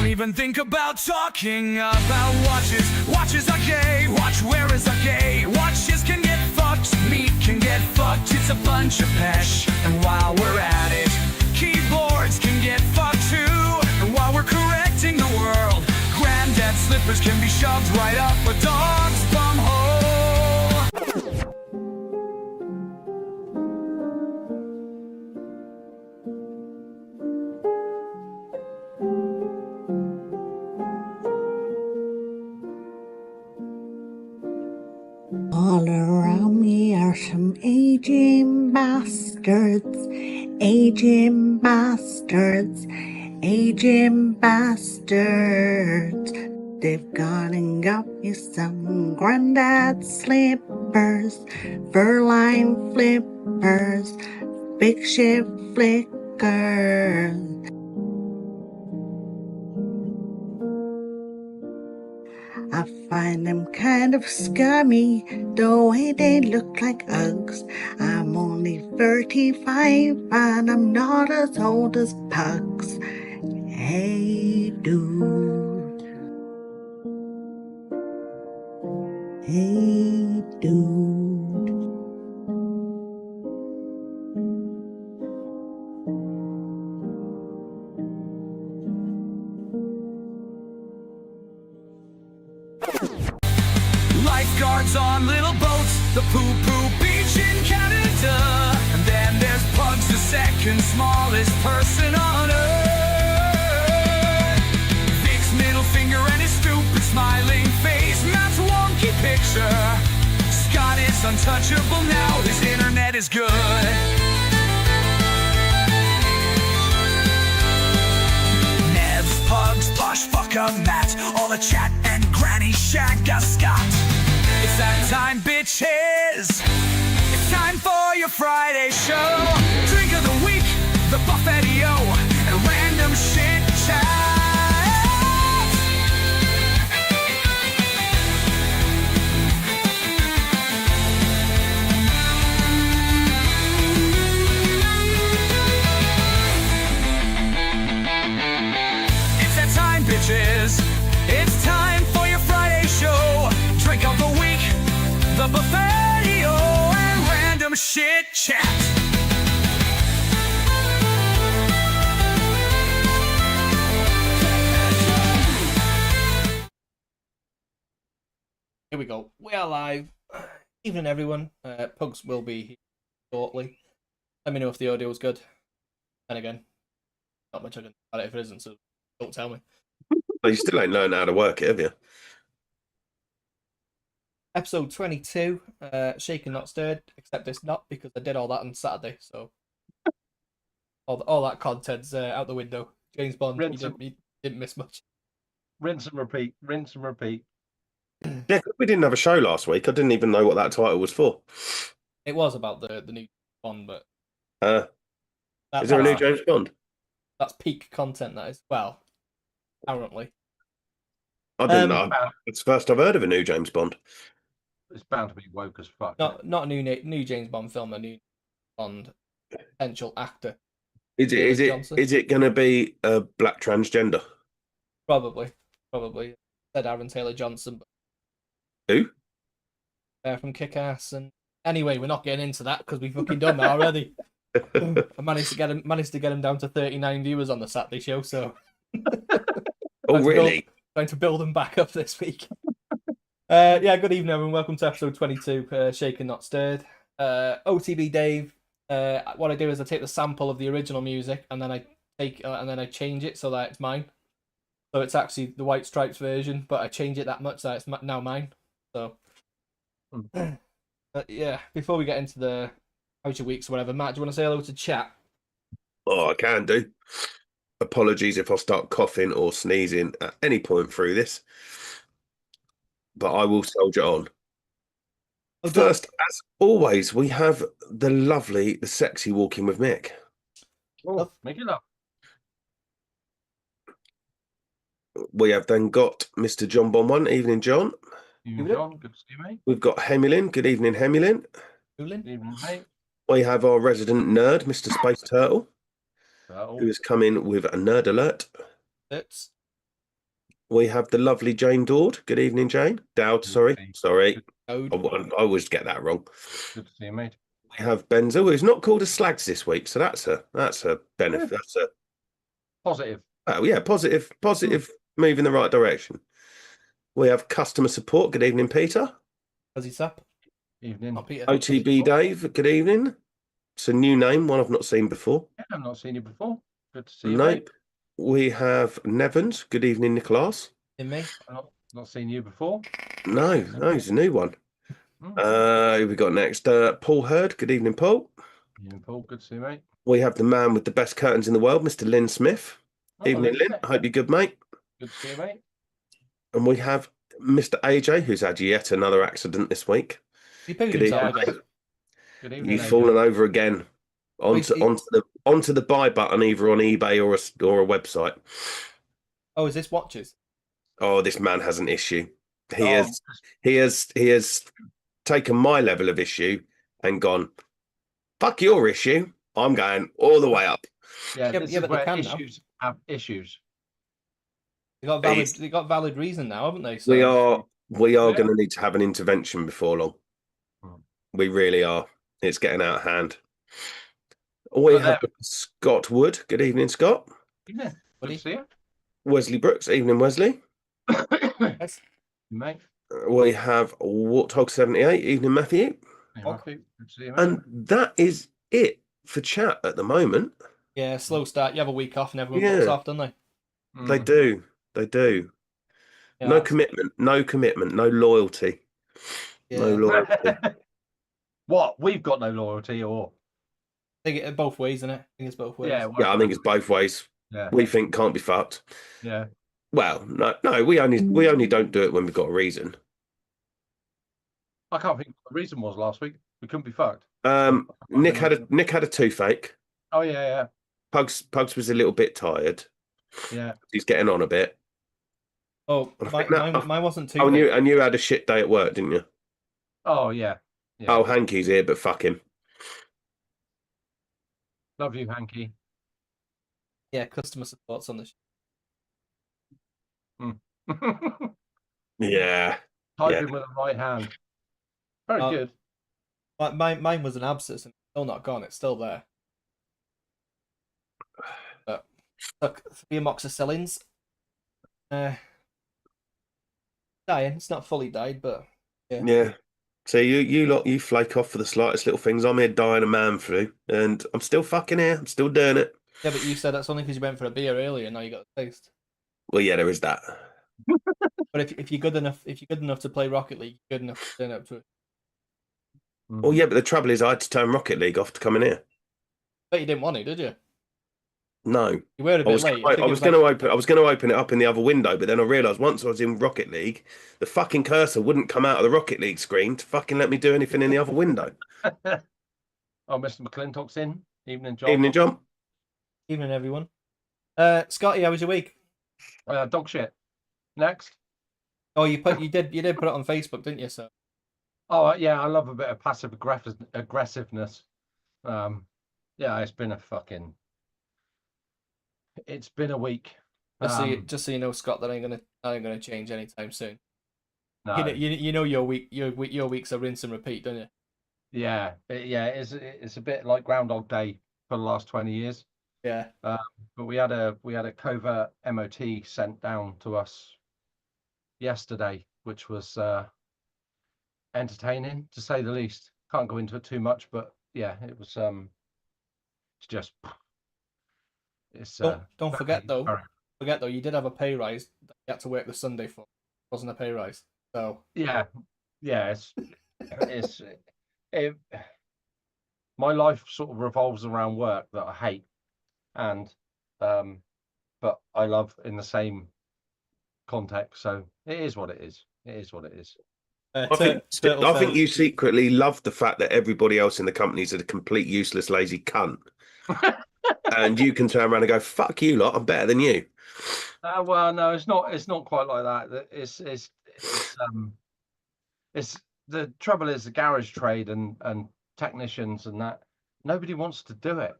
even think about talking about watches. Watches are gay, watch wearers are gay. Watches can get fucked, meat can get fucked. It's a bunch of pesh, and while we're at it, keyboards can get fucked too. And while we're correcting the world, granddad slippers can be shoved right up a dog's bum hole. All around me are some aging bastards, aging bastards, aging bastards. They've gone and got me some granddad slippers, fur-lined flippers, big shit flickers. I find them kind of scummy, the way they look like Uggs. I'm only 35 and I'm not as old as pugs. Hey dude. Hey dude. Lifeguards on little boats, the poo-poo beach in Canada. And then there's Pugs, the second smallest person on earth. Vic's middle finger and his stupid smiling face, Matt's wonky picture. Scott is untouchable now, his internet is good. Nevs, Pugs, Bosh, fucker, Matt, all the chat and Granny Shagga Scott. It's that time, bitches. It's time for your Friday show. Drink of the week, the Buffetio, and random shit chat. It's that time, bitches. It's time for your Friday show. Drink of the week, the Buffetio, and random shit chat. Here we go. We are live. Evening, everyone. Pugs will be here shortly. Let me know if the audio is good. And again, not much I can do about it if it isn't, so don't tell me. Well, you still ain't learned how to work it, have you? Episode 22, Shaken Not Stirred, except it's not because I did all that on Saturday, so all that content's out the window. James Bond, you didn't miss much. Rinse and repeat, rinse and repeat. Yeah, we didn't have a show last week. I didn't even know what that title was for. It was about the new Bond, but Is there a new James Bond? That's peak content, that is. Well, apparently. I didn't know. It's the first I've heard of a new James Bond. It's bound to be woke as fuck. Not a new James Bond film, a new Bond potential actor. Is it going to be a black transgender? Probably. Said Aaron Taylor Johnson. Who? From Kick-Ass. And anyway, we're not getting into that because we fucking done that already. I managed to get him down to 39 viewers on the Saturday show. So. Oh really? Trying to build them back up this week. Yeah, good evening, everyone. Welcome to episode 22, Shaken Not Stirred. OTB Dave. What I do is I take the sample of the original music and then I change it so that it's mine. So it's actually the White Stripes version, but I change it that much that it's now mine. So, yeah. Before we get into the how's your weeks or whatever, Matt, do you want to say hello to chat? Oh, I can do. Apologies if I start coughing or sneezing at any point through this, but I will soldier on. First, as always, we have the sexy Walking with Mick. Oh, make it up. We have then got Mr. John Bonwan. Evening, John. Evening, John. Good to see you, mate. We've got Hemilin. Good evening, Hemilin. Good evening, mate. We have our resident nerd, Mr. Space Turtle, who has come in with a nerd alert. We have the lovely Jane Dord. Good evening, Jane. Dowd, sorry. Good, Ode. I always get that wrong. good to see you, mate. We have Benzo, who's not called a slags this week, so that's a benefit. That's a Positive. positive move in the right direction. We have customer support. Good evening, Peter. Does he sap? Evening. Not Peter. OTB Dave. Good evening. It's a new name, one I've not seen before. Yeah, I've not seen you before. Good to see you, Nope. mate. We have Nevans. Good evening, Nicholas. In me. I've not seen you before. No, he's a new one. Mm. Who we got next? Paul Hurd. Good evening, Paul. Evening, Paul. Good to see you, mate. We have the man with the best curtains in the world, Mr. Lynn Smith. Oh, Evening, Lynn. Smith. I hope you're good, mate. Good to see you, mate. And we have Mr. AJ, who's had yet another accident this week. He pooed Good himself evening. again. Good evening. You've AJ. fallen over again onto the buy button, either on eBay or a website. Oh, is this watches? Oh, this man has an issue. He Oh, has taken my level of issue and gone, fuck your issue. I'm going all the way up. Yeah, Yeah, this yeah, is but they where can now. issues have issues. They got valid reason now, haven't they? So We are Yeah. going to need to have an intervention before long. Hmm. We really are. It's getting out of hand. We But have Scott Wood. Good evening, Scott. Yeah, good to see you. Wesley Brooks. Evening, Wesley. yes. Mate. We have Warthog78. Evening, Matthew. Hey, Matthew. Good to see you, mate. And that is it for chat at the moment. Yeah, slow start. You have a week off and everyone Yeah. books off, don't they? They do. They do. Yeah, No that's- commitment. No commitment. No loyalty. No Yeah. loyalty. What? We've got no loyalty, or I think it both ways, isn't it? I think it's both ways. yeah, Yeah, I think it's both ways. yeah, We think can't be fucked. yeah. Well, no, we only don't do it when we've got a reason. I can't think what the reason was last week. We couldn't be fucked. Nick had a toothache. Oh yeah, Pugs was a little bit tired. yeah. He's getting on a bit. Oh, I think that- mine wasn't too. Oh, and you had a shit day at work, didn't you? Oh yeah. Yeah. Oh, Hanky's here, but fuck him. Love you, Hanky. Yeah, customer support's on the. Yeah. Typing with the right hand. Very Oh. good. Mine was an abscess and it's still not gone. It's still there. But look, 3 amoxicillins. Dying. It's not fully died, but Yeah. So you flake off for the slightest little things. I'm here dying a man flu, and I'm still fucking here. I'm still doing it. yeah. But you said that's only because you went for a beer earlier. And now you got the taste. Well, yeah, there is that. But if you're good enough, to play Rocket League, you're good enough to turn up to it. Well, yeah, but the trouble is, I had to turn Rocket League off to come in here. But you didn't want to, did you? No, You were a bit late. I was going to open it up in the other window, but then I realised once I was in Rocket League, the fucking cursor wouldn't come out of the Rocket League screen to fucking let me do anything in the other window. Oh, Mr. McClintock's in. Evening, John. Evening, John. Evening, everyone. Scotty, how was your week? Dog shit. Next. Oh, you did put it on Facebook, didn't you? So. Oh yeah, I love a bit of passive aggressiveness. Yeah, it's been a week. Just so you know, Scott, that ain't gonna change anytime soon. No. You know your week's a rinse and repeat, don't you? Yeah, it's a bit like Groundhog Day for the last 20 years. Yeah. But we had a covert MOT sent down to us yesterday, which was entertaining to say the least. Can't go into it too much, but yeah, it was. Don't forget though. You did have a pay rise that you had to work the Sunday for. It wasn't a pay rise. So yeah, my life sort of revolves around work that I hate, and but I love in the same context. So it is what it is. It is what it is. I think you secretly love the fact that everybody else in the company is a complete useless, lazy cunt. And you can turn around and go, fuck you lot, I'm better than you. Well, no, it's not quite like that. It's the trouble is the garage trade and technicians and that, nobody wants to do it.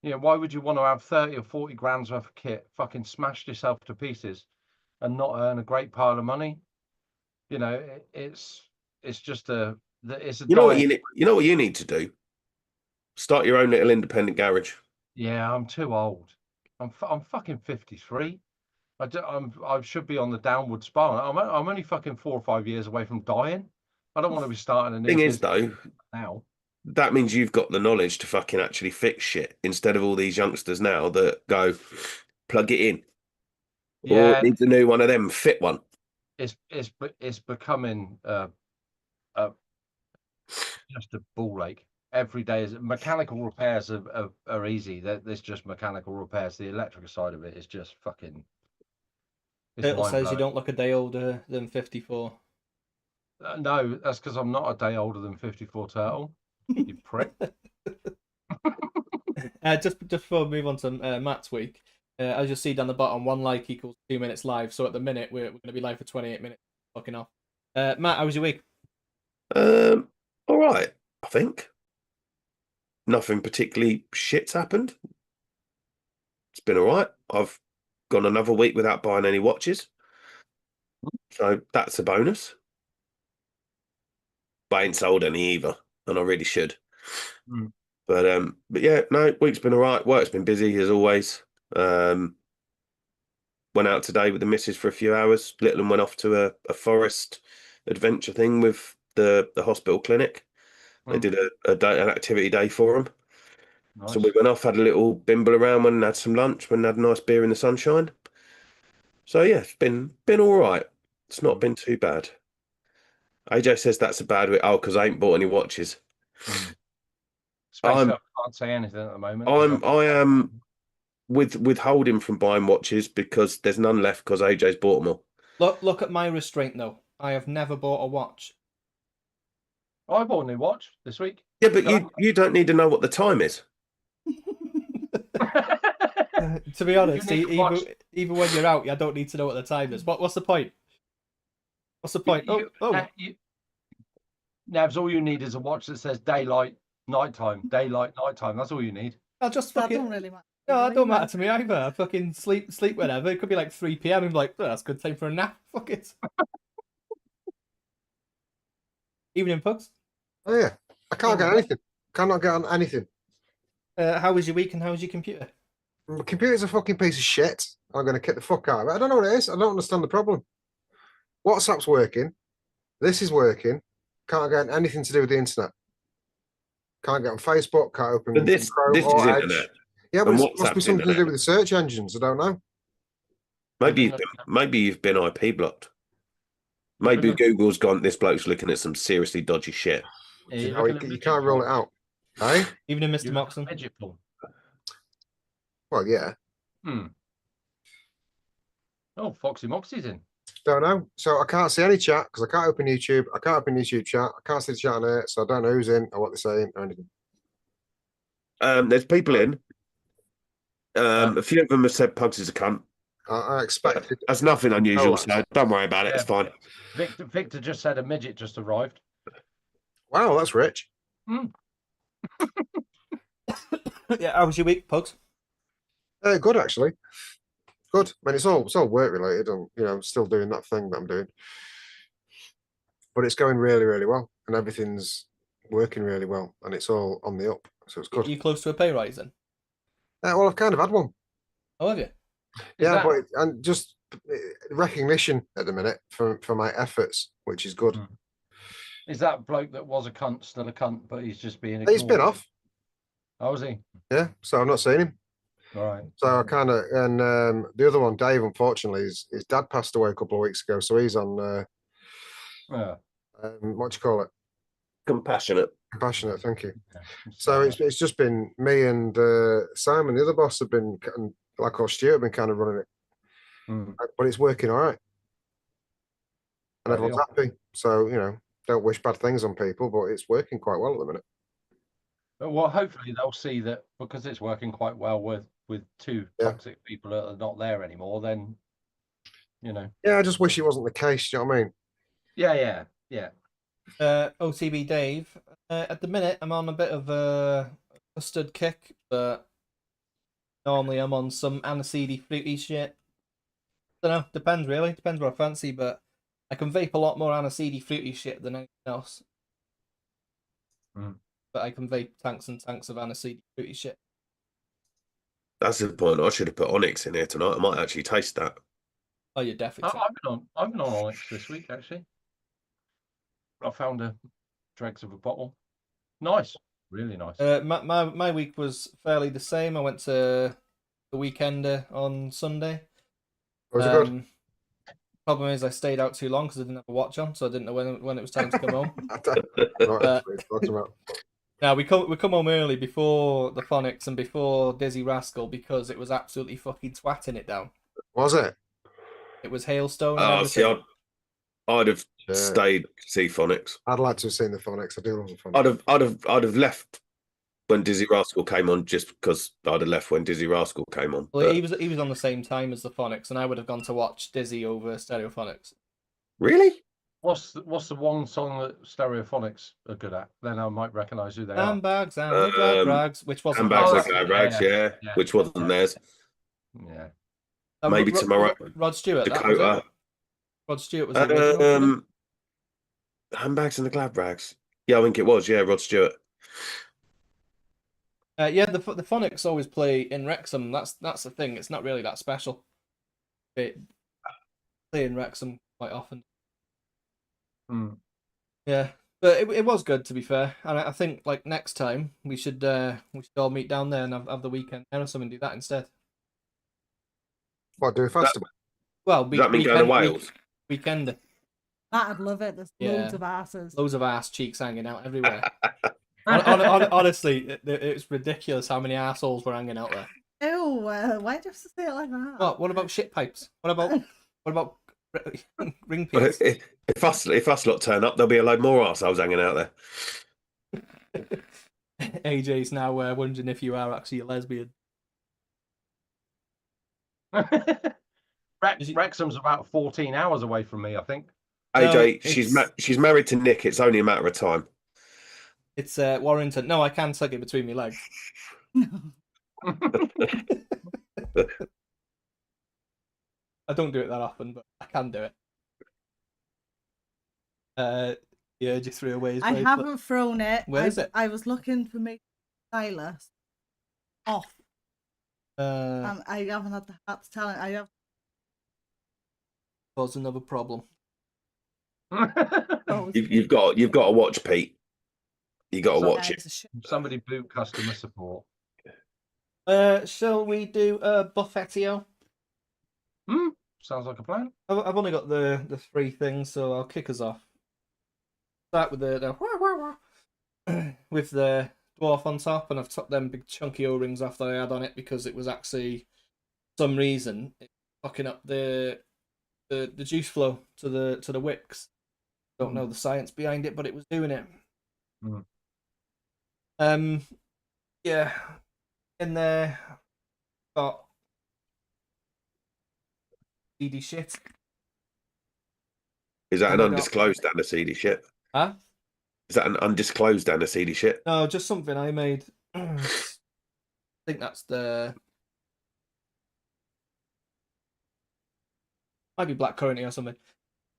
You know, why would you want to have 30 or 40 grand's worth of kit fucking smashed yourself to pieces and not earn a great pile of money. You know, it's just it's a You know what diet. you know what you need to do? Start your own little independent garage. Yeah, I'm too old. I'm fucking 53. I should be on the downward spiral. I'm only fucking 4 or 5 years away from dying. I don't want to be starting a new Thing is, business though, now. that means you've got the knowledge to fucking actually fix shit instead of all these youngsters now that go plug it in or Yeah, needs a new one of them, fit one. it's becoming just a ball ache. Every day is mechanical repairs are easy. There's just mechanical repairs. The electrical side of it is just fucking. It's Turtle mind says you blowing. don't look a day older than 54. No, that's because I'm not a day older than 54 turtle. You prick. Just before we move on to Matt's week, as you'll see down the bottom, 1 like equals 2 minutes live. So at the minute, we're going to be live for 28 minutes. Fucking off. Matt, how was your week? All right, I think. Nothing particularly shit's happened. It's been all right. I've gone another week without buying any watches. So that's a bonus. But I ain't sold any either, and I really should. Mm. But yeah, no, week's been all right. Work's been busy as always. Went out today with the missus for a few hours. Little and went off to a forest adventure thing with the hospital clinic. They did an activity day for them. Nice. So we went off, had a little bimble around, went and had some lunch, went and had a nice beer in the sunshine. So yeah, it's been all right. It's not been too bad. AJ says that's a bad week. Oh, because I ain't bought any watches. Space I'm up. Can't say anything at the moment. I am withholding from buying watches because there's none left because AJ's bought them all. Look at my restraint though. I have never bought a watch. I bought a new watch this week. Yeah, but you don't need to know what the time is. To be honest, You need to watch- even when you're out, I don't need to know what the time is. What's the point? What's the point? Nevs, all you need is a watch that says daylight, nighttime, daylight, nighttime. That's all you need. I'll just That fucking. don't really matter. No, that don't matter to me either. I fucking sleep whenever. It could be like 3 p.m. I'm like, oh, that's a good time for a nap. Fuck it. Evening, Pugs. Oh yeah, I can't get anything. Cannot get on anything. How was your week and how was your computer? My computer's a fucking piece of shit. I'm going to kick the fuck out of it. I don't know what it is. I don't understand the problem. WhatsApp's working. This is working. Can't get anything to do with the internet. Can't get on Facebook. Can't open But this Chrome or is Edge. internet. Yeah, but and it must be WhatsApp's something to do internet. with the search engines. I don't know. Maybe you've been IP blocked. Maybe Google's gone. This bloke's looking at some seriously dodgy shit. You can't rule it out. Eh? Evening, Mr. Moxon. Well, yeah. Oh, Foxy Moxie's in. Don't know. So I can't see any chat because I can't open YouTube. I can't open YouTube chat. I can't see the chat on it, so I don't know who's in or what they're saying or anything. There's people in. A few of them have said Pugs is a cunt. I expected. That's nothing unusual, Oh, so don't worry about it. It's fine. Victor just said a midget just arrived. Wow, that's rich. Yeah, how was your week, Pugs? Good actually. Good. I mean, it's all work related, and I'm still doing that thing that I'm doing, but it's going really, really well, and everything's working really well, and it's all on the up, so it's good. Are you close to a pay rise then? Well, I've kind of had one. Oh, have you? Yeah, but and just recognition at the minute for my efforts, which is good. Is that bloke that was a cunt still a cunt, but he's just being ignored? He's been off. Oh, is he? Yeah, so I'm not seeing him. All right. So I kind of, and the other one, Dave, unfortunately, his dad passed away a couple of weeks ago, so he's on what do you call it? Compassionate. Compassionate, thank you. So it's just been me and Simon, the other boss, have been, like our Stuart, have been kind of running it, but it's working all right, and everyone's happy. So don't wish bad things on people, but it's working quite well at the minute. Well, hopefully they'll see that because it's working quite well with two toxic people that are not there anymore. Then, Yeah, I just wish it wasn't the case. You know what I mean? Yeah. OTB Dave. At the minute, I'm on a bit of a custard kick, but normally I'm on some aniseedy fruity shit. don't know. Depends really. Depends what I fancy, but I can vape a lot more aniseedy fruity shit than anything else. But I can vape tanks and tanks of aniseedy fruity shit. That's the point. I should have put Onyx in here tonight. I might actually taste that. Oh, you're definitely. I've been on Onyx this week actually. I found a dregs of a bottle. Nice, really nice. My week was fairly the same. I went to the Weekender on Sunday. Was it good? Problem is, I stayed out too long because I didn't have a watch on, so I didn't know when it was time to come home. Now we come home early before the Phonics and before Dizzy Rascal because it was absolutely fucking twatting it down. Was it? It was hailstone. Oh, And see, everything. I'd have stayed to see Phonics. I'd like to have seen the Phonics. I do love the Phonics. I'd have left when Dizzy Rascal came on, just because I'd have left when Dizzy Rascal came on. Well, he was on the same time as the Phonics, and I would have gone to watch Dizzy over Stereophonics. Really? What's the one song that Stereophonics are good at? Then I might recognise who they are. Handbags and the glad rags, which wasn't Handbags and glad rags, yeah, which wasn't theirs. Yeah. Maybe tomorrow. Rod Stewart. Dakota. Rod Stewart was the original. Handbags and the glad rags. Yeah, I think it was. Yeah, Rod Stewart. Yeah, the Phonics always play in Wrexham. That's the thing. It's not really that special. They play in Wrexham quite often. Yeah, but it was good, to be fair. And I think like next time we should all meet down there and have the weekend there or something. Do that instead. What, do a festival? Well, does that mean going to Wales? Weekend. I'd love it. There's loads of asses. Loads of ass cheeks hanging out everywhere. Honestly, it's ridiculous how many assholes were hanging out there. Ew, why'd you have to say it like that? What about shit pipes? What about ring pins? If us lot turn up, there'll be a load more arseholes hanging out there. AJ's now wondering if you are actually a lesbian. Wrexham's about 14 hours away from me, I think. AJ, no, she's married to Nick. It's only a matter of time. It's Warrington. No, I can suck it between my legs. I don't do it that often, but I can do it. Yeah, just threw away his I bracelet. haven't thrown it. Where is it? I was looking for my stylus off. And I haven't had the heart to tell it. I have. Cause another problem. You've got to watch Pete. You got to watch it. Somebody boot customer support. Shall we do Buffettio? Sounds like a plan. I've only got the three things, so I'll kick us off. Start with the with the dwarf on top, and I've took them big chunky O-rings off that I had on it because it was actually some reason fucking up the juice flow to the wicks. Don't know the science behind it, but it was doing it. Yeah, in there got CD shit. Is that an undisclosed aniseedy shit? Huh? Is that an undisclosed aniseedy shit? No, just something I made. I think that's the. Might be blackcurrant or something.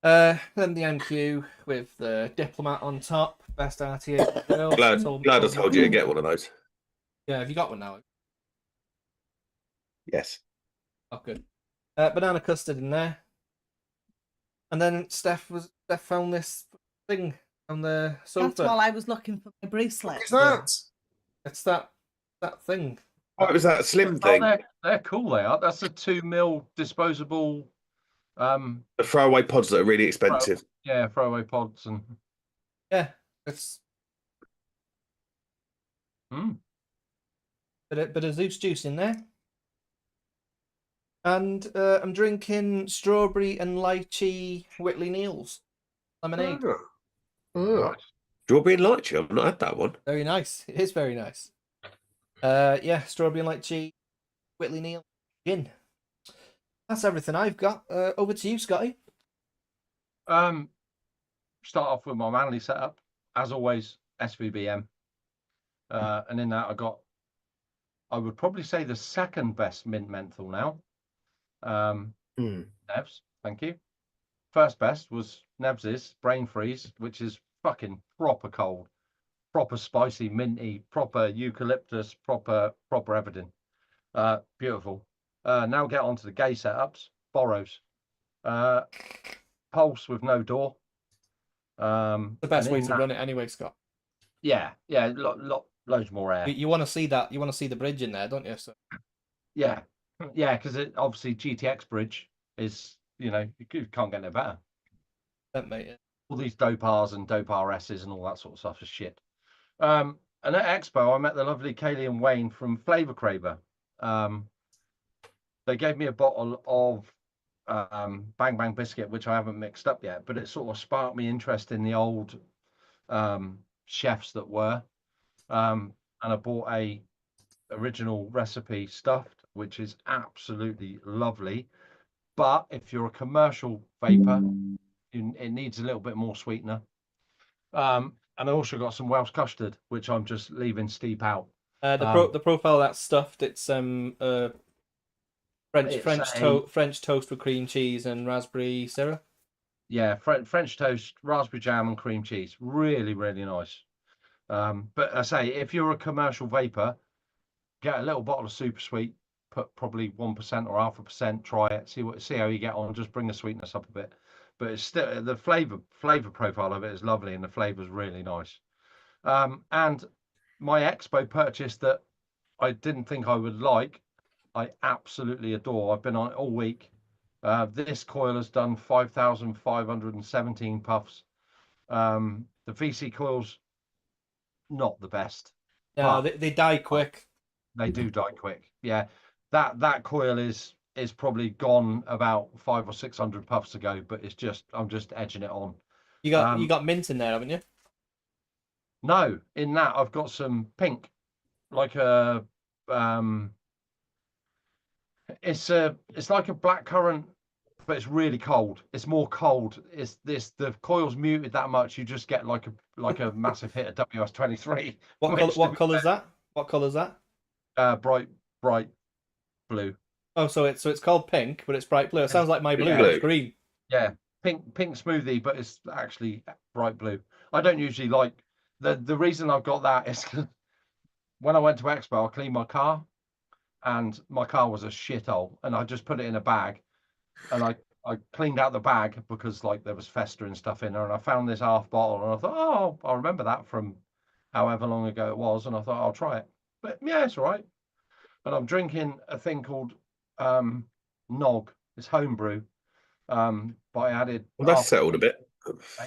Then the MQ with the diplomat on top. Best RTA. Glad I told you to get one of those. Yeah, have you got one now? Yes. Oh, good. Banana custard in there. And then Steph found this thing on the sofa. That's while I was looking for my bracelet. What is that? It's that thing. What was that slim thing? They're cool. They are. That's a 2 mil disposable. The throwaway pods that are really expensive. Throwaway pods and. Yeah, it's. Bit of Zeus juice in there. And I'm drinking strawberry and lychee Whitley Neal's lemonade. Strawberry and lychee. I've not had that one. Very nice. It is very nice. Yeah, strawberry and lychee Whitley Neal gin. That's everything I've got. Over to you, Scotty. Start off with my manly setup. As always, SVBM. And in that I would probably say the second best mint menthol now. Nevs, thank you. First best was Nevs's Brain Freeze, which is fucking proper cold, proper spicy, minty, proper eucalyptus, proper everything. Beautiful. Now get on to the gay setups. Borrows. Pulse with no door. The best way to run it anyway, Scott. Yeah, loads more air. You want to see that? You want to see the bridge in there, don't you? So. Yeah, because it obviously GTX bridge is, you can't get no better. Mate, yeah. All these dope Rs and dope RSs and all that sort of stuff is shit. And at Expo, I met the lovely Kaylee and Wayne from Flavor Craver. They gave me a bottle of Bang Bang Biscuit, which I haven't mixed up yet, but it sort of sparked me interest in the old chefs that were. And I bought a original recipe stuffed, which is absolutely lovely. But if you're a commercial vapor, it needs a little bit more sweetener. And I also got some Welsh custard, which I'm just leaving steep out. The profile of that stuffed, it's French toast with cream cheese and raspberry syrup. Yeah, French toast, raspberry jam, and cream cheese. Really, really nice. But I say, if you're a commercial vapor, get a little bottle of super sweet, put probably 1% or 0.5%, try it, see how you get on. Just bring the sweetness up a bit. But it's still the flavor profile of it is lovely, and the flavor is really nice. And my Expo purchase that I didn't think I would like, I absolutely adore. I've been on it all week. This coil has done 5,517 puffs. The VC coil's not the best. No, they die quick. They do die quick. Yeah, that coil is probably gone about 500 or 600 puffs ago, but I'm just edging it on. You got mint in there, haven't you? No, in that I've got some pink, like a it's like a blackcurrant, but it's really cold. It's more cold. The coil's muted that much, you just get like a massive hit of WS-23. What color's that? What color's that? Bright blue. Oh, so it's called pink, but it's bright blue. It sounds like my blue. Blue. It's green. Yeah, pink smoothie, but it's actually bright blue. I don't usually like the reason I've got that is when I went to Expo, I cleaned my car, and my car was a shithole, and I just put it in a bag, and I cleaned out the bag because like there was fester and stuff in there, and I found this half bottle, and I thought, oh, I'll remember that from however long ago it was, and I thought I'll try it. But yeah, it's all right. But I'm drinking a thing called Nog. It's homebrew. But I added. Well, that's settled a bit.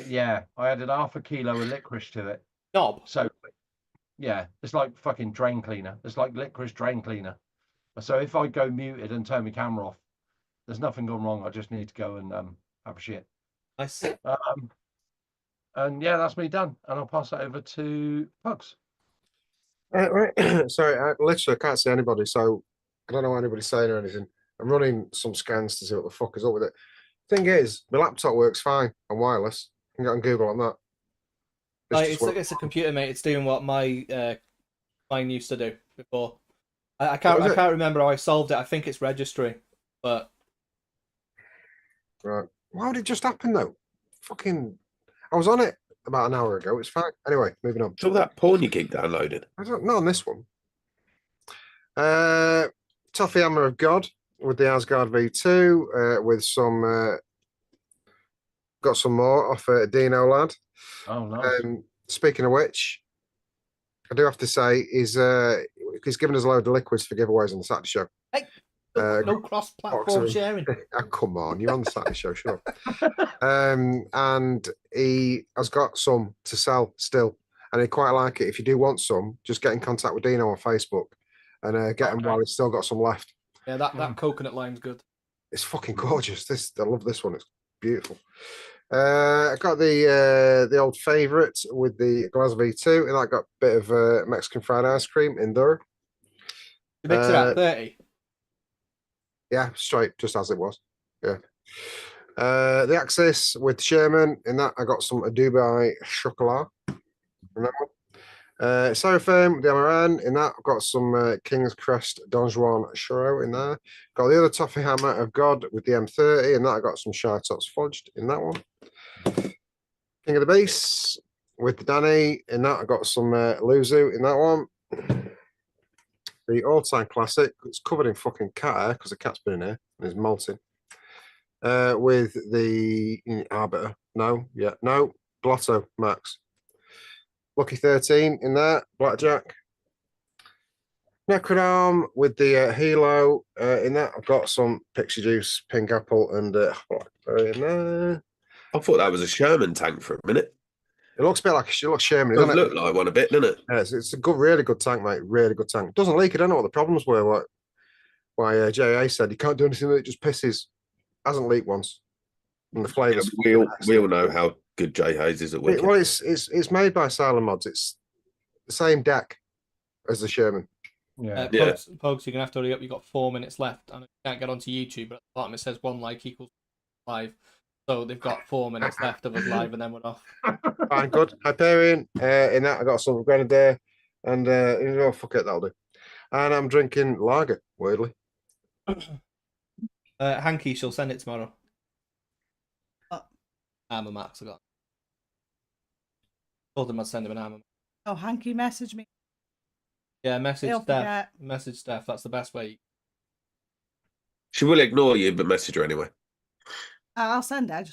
Yeah, I added half a kilo of licorice to it. Knob. So yeah, it's like fucking drain cleaner. It's like licorice drain cleaner. So if I go muted and turn my camera off, there's nothing gone wrong. I just need to go and have a shit. Nice. And yeah, that's me done. And I'll pass it over to Pugs. Right. Sorry, I literally can't see anybody, so I don't know what anybody's saying or anything. I'm running some scans to see what the fuck is up with it. Thing is, my laptop works fine on wireless. You can get on Google on that. It's a computer, mate. It's doing what mine used to do before. I can't remember how I solved it. I think it's registry, but right. Why would it just happen though? Fucking, I was on it about an hour ago. It's fine. Anyway, moving on. It's all that porn you keep downloading. I don't know on this one. Toffee Hammer of God with the Asgard V2 with some. Got some more off Dino lad. Oh, nice. Speaking of which, I do have to say he's given us a load of liquids for giveaways on the Saturday show. Hey, no cross-platform sharing. Oh, come on, you're on the Saturday show, sure. And he has got some to sell still, and he'd quite like it. If you do want some, just get in contact with Dino on Facebook and get him while he's still got some left. Yeah, that coconut lime's good. It's fucking gorgeous. I love this one. It's beautiful. I got the old favourite with the Glass V2, and I got a bit of Mexican fried ice cream in there. You mix it at 30. Yeah, straight, just as it was. Yeah. The Axis with Sherman. In that, I got some Dubai chocolat. Remember? Seraphim, the Amaran. In that, I've got some King's Crest Don Juan Shiro in there. Got the other Toffee Hammer of God with the M30. In that, I got some Shy Tots Fudged in that one. King of the Beasts with the Danny. In that, I got some Luzu in that one. The all-time classic. It's covered in fucking cat hair because the cat's been in here and is molting. With the Arbiter. No, Blotto Max. Lucky 13 in there, Blackjack. Necrodome with the Hilo in that. I've got some Pixie Juice, Pink Apple, and Blackberry in there. I thought that was a Sherman tank for a minute. It looks a bit like a Sherman, It doesn't does it? look like one a bit, doesn't it? Yeah, it's a good, really good tank, mate. Really good tank. Doesn't leak. I don't know what the problems were. Why JA said you can't do anything that it just pisses. Hasn't leaked once. And the flavours. We all know how good Jay Hayes is at Wicked. Well, it's made by Silent Mods. It's the same deck as the Sherman. Yeah. Pogs, you're gonna have to hurry up. You've got 4 minutes left, and you can't get onto YouTube. But at the bottom it says 1 like equals live, so they've got 4 minutes left of us live, and then we're off. Fine, good. Hyperion. In that, I got some Grenadier, and fuck it, that'll do. And I'm drinking lager. Weirdly, Hanky, she'll send it tomorrow. Armor Max, I got. Told him I'd send him an armor. Oh, Hanky messaged me. Yeah, message He'll Steph. forget. Message Steph. That's the best way. She will ignore you, but message her anyway. I'll send her.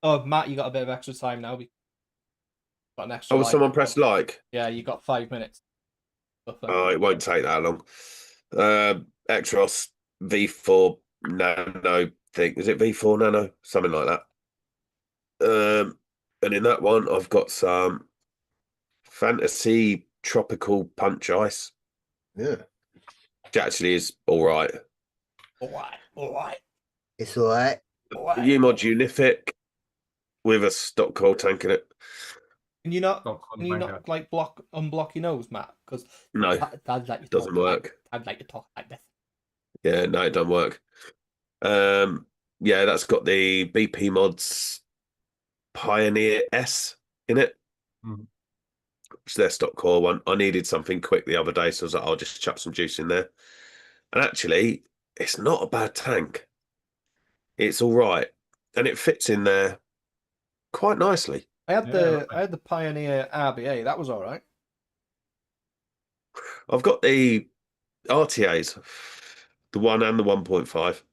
Oh, Matt, you got a bit of extra time now. Got an extra. Oh, someone pressed like? Yeah, you got 5 minutes. Oh, it won't take that long. Extros V4 Nano thing. Is it V4 Nano? Something like that. And in that one, I've got some Fantasy Tropical Punch Ice. yeah, Which actually is all right. All right. it's all right. Umod Unific with a stock coal tank in it. Can you not Can you not like unblock your nose, Matt? Because No, I'd like to doesn't talk work. I'd like to talk like this. Yeah, no, it doesn't work. Yeah, that's got the BP Mods Pioneer S in it. Mhm. Which is their stock core one. I needed something quick the other day, so I was like, I'll just chuck some juice in there. And actually, it's not a bad tank. It's all right. And it fits in there quite nicely. I had the Pioneer RBA. That was all right. I've got the RTAs, the 1 and the 1.5.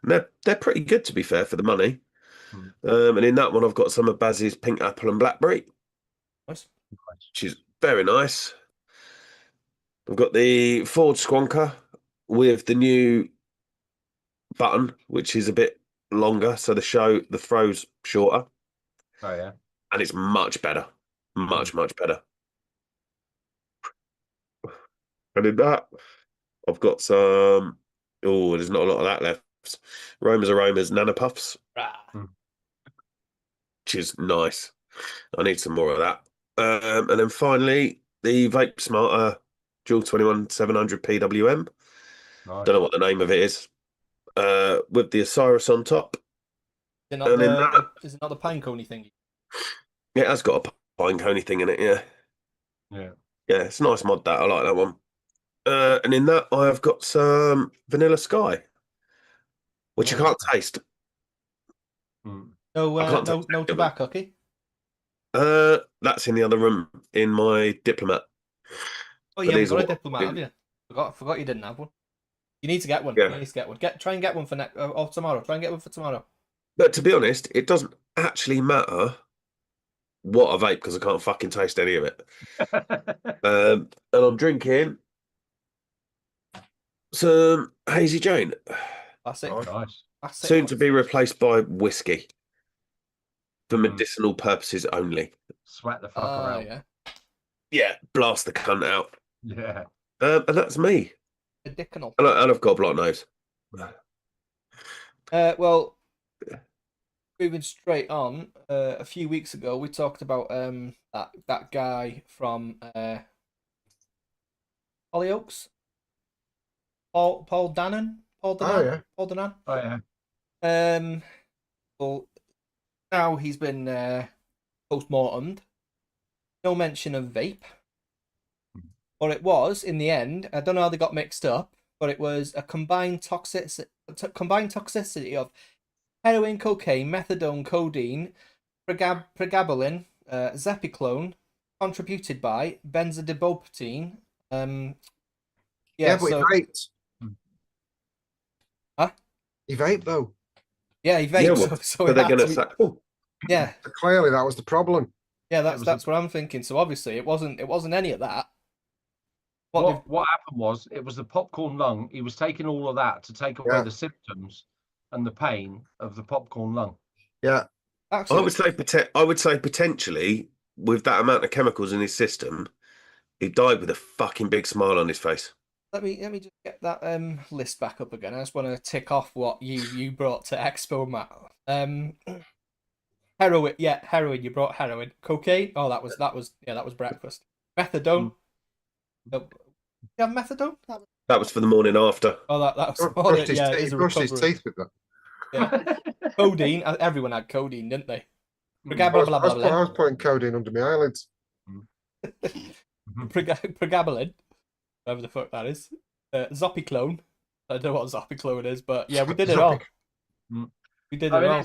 And they're pretty good, to be fair, for the money. And in that one, I've got some of Baz's Pink Apple and Blackberry. Nice. Which is very nice. I've got the Ford Squonker with the new button, which is a bit longer, so the throw's shorter. Oh yeah. And it's much better. Much better. And in that, I've got some there's not a lot of that left. Roma's Aromas Nano Puffs. Which is nice. I need some more of that. And then finally, the Vape Smarter Dual 21 700 PWM. Nice. Don't know what the name of it is. With the Osiris on top. Is it not the pine coney thing? It has got a pine coney thing in it, yeah. Yeah. Yeah, it's a nice mod, that. I like that one. And in that, I have got some Vanilla Sky, which I can't taste. No tobacco, okay? That's in the other room in my Diplomat. Oh, you haven't got a Diplomat, have you? Forgot you didn't have one. You need to get one. Yeah. You need to get one. Try and get one for tomorrow. Try and get one for tomorrow. But to be honest, it doesn't actually matter what I vape because I can't fucking taste any of it. And I'm drinking some Hazy Jane. Classic. Oh, nice. Classic. Soon to be replaced by whiskey for medicinal purposes only. Sweat the fuck around. Yeah. Yeah, blast the cunt out. Yeah. And that's me. Medicinal. And I've got a block nose. Well, moving straight on. A few weeks ago, we talked about that guy from Hollyoaks. Paul Dannon. Paul Dannon. Oh yeah. Paul Dannon. Oh yeah. Well, now he's been post-mortemed. No mention of vape. Or it was, in the end, I don't know how they got mixed up, but it was a combined toxicity of heroin, cocaine, methadone, codeine, pregabalin, zepiclone, contributed by benzodiazepine. Yeah, but so, he vaped. Huh? He vaped though. Yeah, he vaped. Yeah, so well, so so it they're had going to to be- say, oh, yeah, Clearly, that was the problem. yeah. It was That's what I'm thinking. So obviously, it wasn't any of that. What happened was it was the popcorn lung. He was taking all of that to take away Yeah. the symptoms and the pain of the popcorn lung. Yeah. Actually, I would say potentially with that amount of chemicals in his system, he died with a fucking big smile on his face. let me just get that list back up again. I just want to tick off what you brought to Expo, Matt. Heroin, yeah, heroin. You brought heroin. Cocaine. Oh, that was breakfast. Methadone. Oh, you have methadone? That was for the morning after. Oh, that was Brushed his yeah. teeth- It is a brushed his recovery. teeth with that. Yeah. Codeine. Everyone had codeine, didn't they? I was putting codeine under my eyelids. Pregabalin, whatever the fuck that is. Zopiclone. I don't know what Zopiclone is, but yeah, we did it all. We did it all.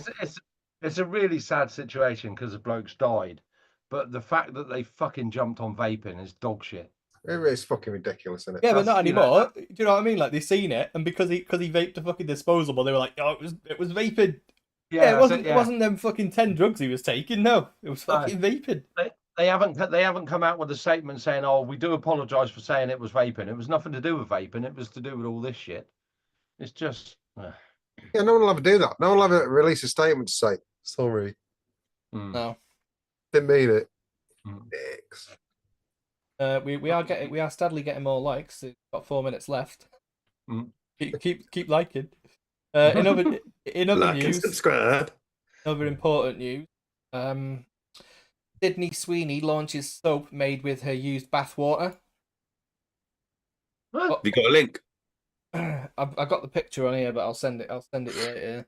It's a really sad situation because the blokes died, but the fact that they fucking jumped on vaping is dog shit. It's fucking ridiculous, isn't it? Yeah, but not you know, anymore. Do you know what I mean? Like they seen it, and because he vaped a fucking disposable, they were like, "Oh, it was vaping." Yeah, it wasn't them fucking 10 drugs he was taking. No, it was fucking vaping. They haven't come out with a statement saying, "Oh, we do apologise for saying it was vaping." It was nothing to do with vaping. It was to do with all this shit. It's just. Yeah, no one will ever do that. No one will ever release a statement to say, sorry, No. didn't mean it. Dicks. We are steadily getting more likes. It's got 4 minutes left. Keep liking. In other Like news, and subscribe. Another important news. Sydney Sweeney launches soap made with her used bath water. Have you got a link? I've got the picture on here, but I'll send it later.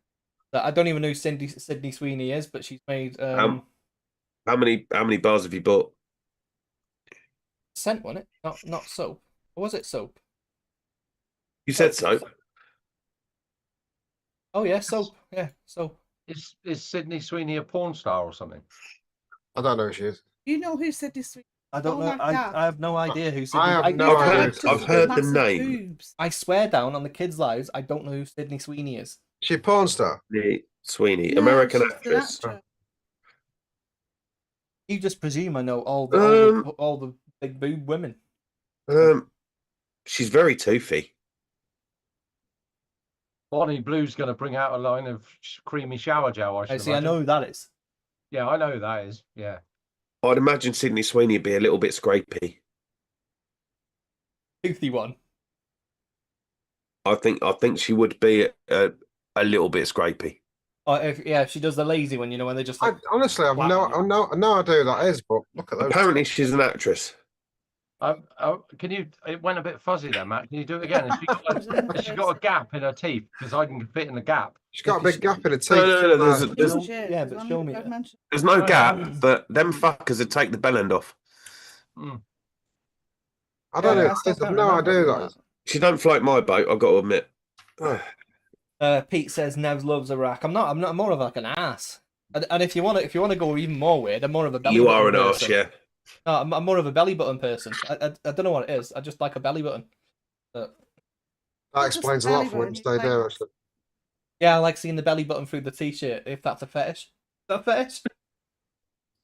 I don't even know who Sydney Sweeney is, but she's made How many bars have you bought? scent, wasn't it? Not soap. Or was it soap? You said so. Oh yeah, soap. Yeah, soap. Is Sydney Sweeney a porn star or something? I don't know who she is. You know who said this? I don't know. I have no idea who Sydney. I have no idea. I've heard the name. Boobs. I swear down on the kids' lives, I don't know who Sydney Sweeney is. She a porn star? Sweeney, No, American she's an actress. actor. You just presume I know all the big boob women. She's very toothy. Bonnie Blue's going to bring out a line of creamy shower gel. I I know who that is. Yeah, I know who that is. Yeah. I'd imagine Sydney Sweeney would be a little bit scrapey. Toothy one. I think she would be a little bit scrapey. Oh, if she does the lazy one, when they just. Like, honestly, I've no idea who that is. But look at those. Apparently, she's an actress. Can you? It went a bit fuzzy there, Matt. Can you do it again? Has she got a gap in her teeth? Because I can fit in the gap. She's got a big gap in her teeth. No. But show me. There's no gap, but them fuckers would take the bell end off. I don't know. I've no idea who that is. She don't float my boat. I've got to admit. Pete says Nevs loves a rack. I'm not. I'm more of like an ass. And if you want to go even more weird, I'm more of a belly. You button are an person. ass, yeah. No, I'm more of a belly button person. I don't know what it is. I just like a belly button. That explains a lot for what you stayed there, actually. Yeah, I like seeing the belly button through the t-shirt. If that's a fetish, is that a fetish?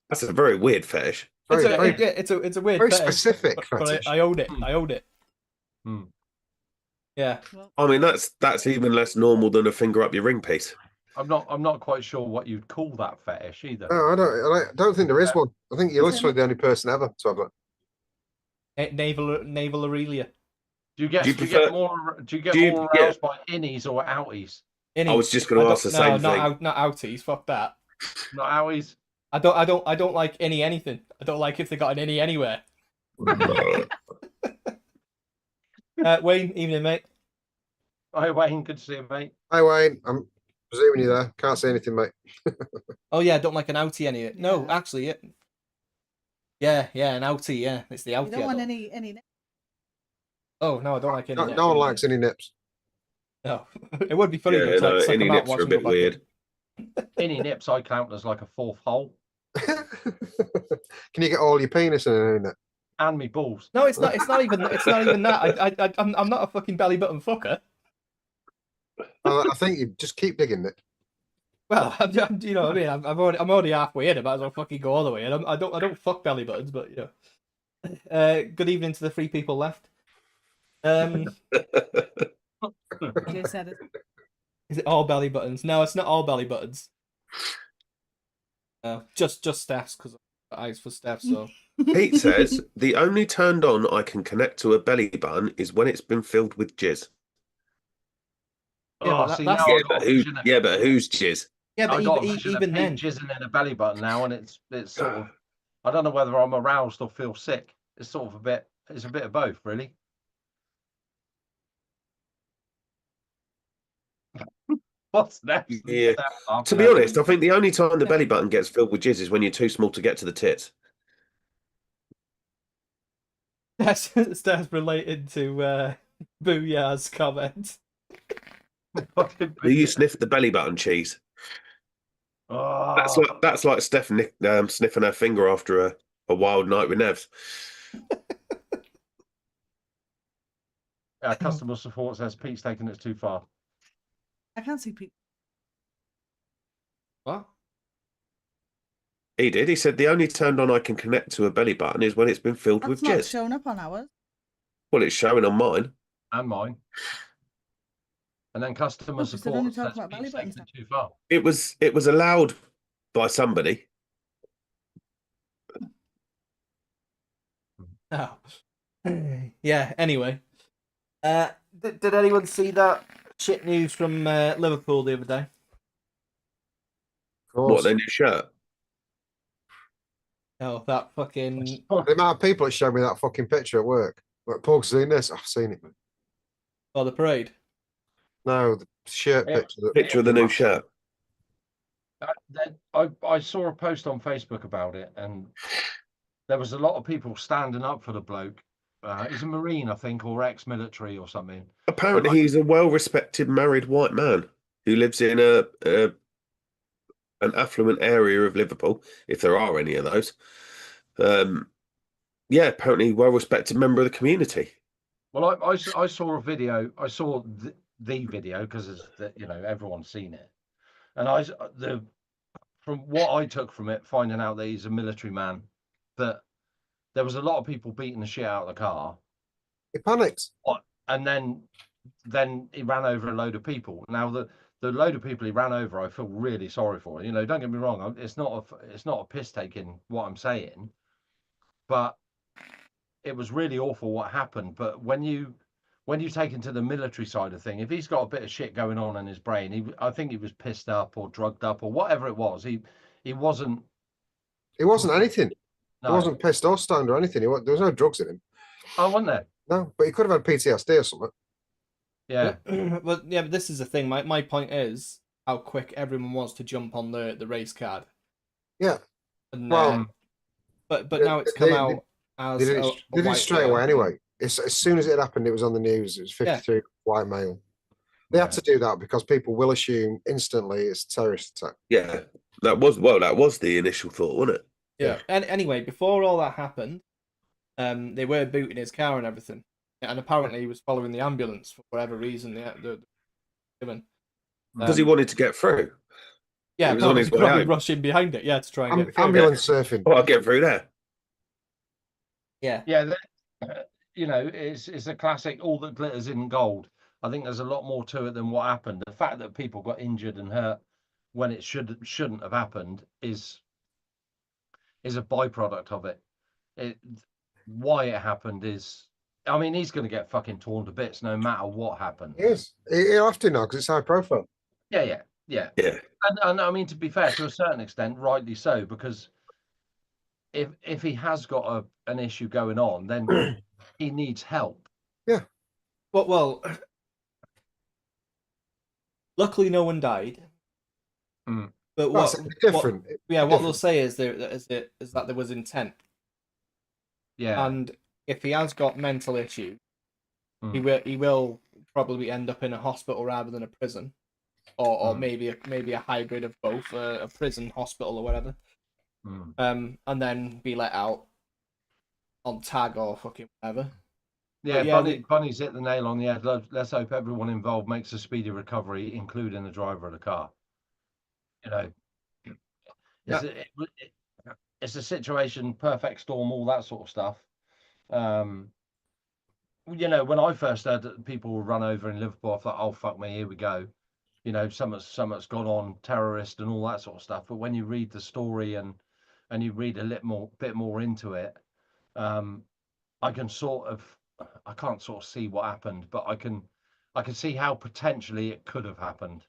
That's a very weird fetish. It's a weird, very fetish, specific but fetish. I own it. I own it. Yeah. I mean, that's even less normal than a finger up your ring piece. I'm not quite sure what you'd call that fetish either. No, I don't think there is one. I think you're literally the only person ever to have that. Naval Aurelia. Do you get more aroused by innies or outies? Innies. I was just going to ask the same thing. Not outies. Fuck that. Not outies. I don't like anything. I don't like if they got an innie anywhere. Wayne, evening, mate. Hi, Wayne. Good to see you, mate. Hi, Wayne. Presuming you're there. Can't say anything, mate. Oh yeah, I don't like an outie any. No, Yeah. actually, yeah, an outie. Yeah, it's the outie. You don't want any. Oh no, I don't like any. No one likes any nips. No, it would be funny Yeah, though, to no, like, suck any them out, nips watch are a them go bit back weird. Any nips I count as like a fourth hole, Can you get all your penis in it? and me balls. No, it's not. It's not even. It's not even that. I'm not a fucking belly button fucker. I think you just keep digging it. Well, you know what I mean. I'm already halfway in. I might as well fucking go all the way. And I don't fuck belly buttons, but you know. Good evening to the 3 people left. Jay said it. Is it all belly buttons? No, it's not all belly buttons. No, just Steph's, because eyes for Steph. So Pete says the only turned on I can connect to a belly button is when it's been filled with jizz. Yeah, Oh, but see, that's- now Yeah, I've got but a vision of, who's jizz? yeah, but I got a even, vision even of then, Pete jizzing in a belly button now, and it's sort of, I don't know whether I'm aroused or feel sick. It's sort of a bit. It's a bit of both, really. What's next? Yeah. To be honest, I think the only time the belly button gets filled with jizz is when you're too small to get to the tits. Steph's related to Booyah's comment. Do you sniff the belly button cheese? Oh, That's like Steph sniffing her finger after a wild night with Nevs. customer support says Pete's taking it too far. I can't see people. What? He did. He said the only turned on I can connect to a belly button is when it's been filled That's with not jizz. showing up on ours. Well, it's showing on mine. And mine. And then customer Look, we still only support talk says about belly Pete's taking buttons it too far. It was allowed by somebody. Oh. Yeah, anyway. Did anyone see that shit news from Liverpool the other day? Of course. What, their new shirt? Oh, that fucking... The amount of people that showed me that fucking picture at work. Like, Paul's seen this. I've seen it, man. Oh, the parade. No, the shirt Yeah. picture. Picture of the new shirt. I saw a post on Facebook about it, and there was a lot of people standing up for the bloke. He's a Marine, I think, or ex-military or something. Apparently, he's a well-respected married white man who lives in an affluent area of Liverpool, if there are any of those. Yeah, apparently, well-respected member of the community. Well, I saw a video. I saw the video because everyone's seen it, and from what I took from it, finding out that he's a military man, that there was a lot of people beating the shit out of the car. He panicked. And then he ran over a load of people. Now the load of people he ran over, I feel really sorry for. You know, don't get me wrong. It's not a piss taking what I'm saying, but it was really awful what happened. But when you take into the military side of thing, if he's got a bit of shit going on in his brain, I think he was pissed up or drugged up or whatever it was. He wasn't. He wasn't anything. No. He wasn't pissed or stoned or anything. There was no drugs in him. Oh, wasn't there? No, but he could have had PTSD or something. Yeah. But yeah, but this is the thing. My point is how quick everyone wants to jump on the race card. Yeah. And, Well, but now it's come out as They did it straight away anyway. As soon as it happened, it was on the news. It was 52 white male. They had to do that because people will assume instantly it's a terrorist attack. Yeah, that was the initial thought, wasn't it? Yeah. And anyway, before all that happened, they were booting his car and everything, and apparently he was following the ambulance for whatever reason. They're given Because he wanted to get through. Yeah, he was on his way probably out. rushing behind it. Yeah, to try and get through. Ambulance surfing. Oh, I'll get through there. Yeah. Yeah. It's a classic. All that glitters isn't gold. I think there's a lot more to it than what happened. The fact that people got injured and hurt when it shouldn't have happened is a byproduct of it. Why it happened is, I mean, he's going to get fucking torn to bits no matter what happens. He is. He'll have to now because it's high profile. Yeah. Yeah. And I mean, to be fair, to a certain extent, rightly so, because if he has got an issue going on, then he needs help. Well, luckily no one died. But That's different. what they'll say is that there was intent, Yeah. and if he has got mental issues, he will probably end up in a hospital rather than a prison, or maybe a hybrid of both, a prison, hospital, or whatever. And then be let out on tag or fucking whatever. Yeah, yeah, Bunny's hit the nail on the head. Let's hope everyone involved makes a speedy recovery, including the driver of the car. You know, it's a situation, perfect storm, all that sort of stuff. You know, when I first heard that people were run over in Liverpool, I thought, oh fuck me, here we go. You know, something's gone on, terrorist and all that sort of stuff. But when you read the story and you read a bit more into it, I can't sort of see what happened, but I can see how potentially it could have happened.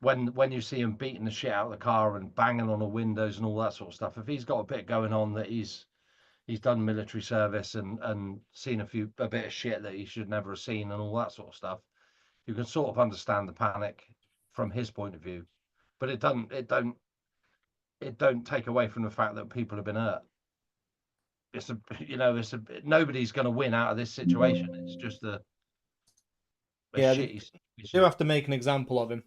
When you see him beating the shit out of the car and banging on the windows and all that sort of stuff, if he's got a bit going on, that he's done military service and seen a bit of shit that he should never have seen and all that sort of stuff, you can sort of understand the panic from his point of view. But it don't take away from the fact that people have been hurt. Nobody's going to win out of this situation. It's just a shitty situation. You do have to make an example of him.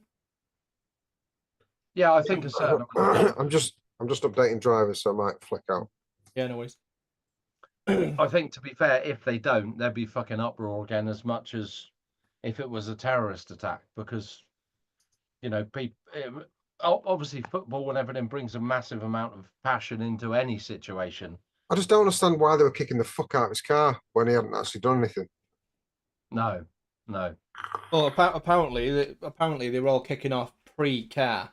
Yeah, I think a certain. I'm just updating drivers, so I might flick out. Yeah, no worries. I think, to be fair, if they don't, there'd be fucking uproar again, as much as if it was a terrorist attack, because obviously football and everything brings a massive amount of passion into any situation. I just don't understand why they were kicking the fuck out of his car when he hadn't actually done anything. No. Well, apparently they were all kicking off pre-car,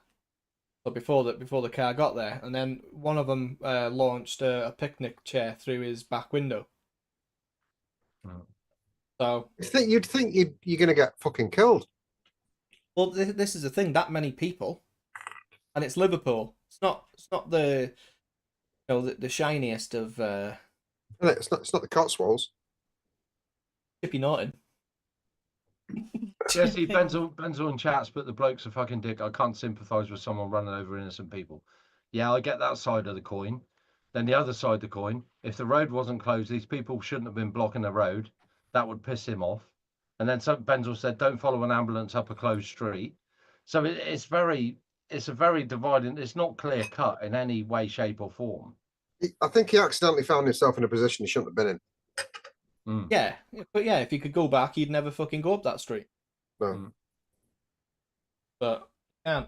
so before the car got there, and then one of them launched a picnic chair through his back window. So you'd think you're gonna get fucking killed. Well, this is the thing. That many people, and it's Liverpool. It's not the the shiniest of. It's not the Cotswolds. Chippy Norton. Yeah, see, Benzel in chats, but the bloke's a fucking dick. I can't sympathise with someone running over innocent people. Yeah, I get that side of the coin. Then the other side of the coin, if the road wasn't closed, these people shouldn't have been blocking the road. That would piss him off. And then Benzel said, don't follow an ambulance up a closed street. So it's a very dividing. It's not clear cut in any way, shape or form. I think he accidentally found himself in a position he shouldn't have been in. Yeah, but yeah, if he could go back, he'd never fucking go up that street. No. But can't.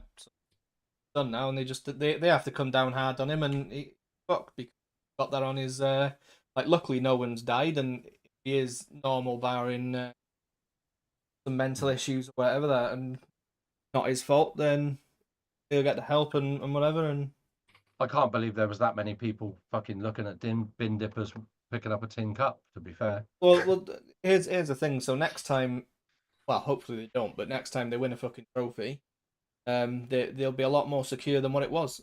Done now, and they have to come down hard on him, and he got that on his luckily no one's died, and he is normal barring some mental issues or whatever that, and not his fault. Then he'll get the help and whatever. And I can't believe there was that many people fucking looking at bin dippers picking up a tin cup. To be fair, well, here's the thing. So next time, well, hopefully they don't, but next time they win a fucking trophy, they'll be a lot more secure than what it was.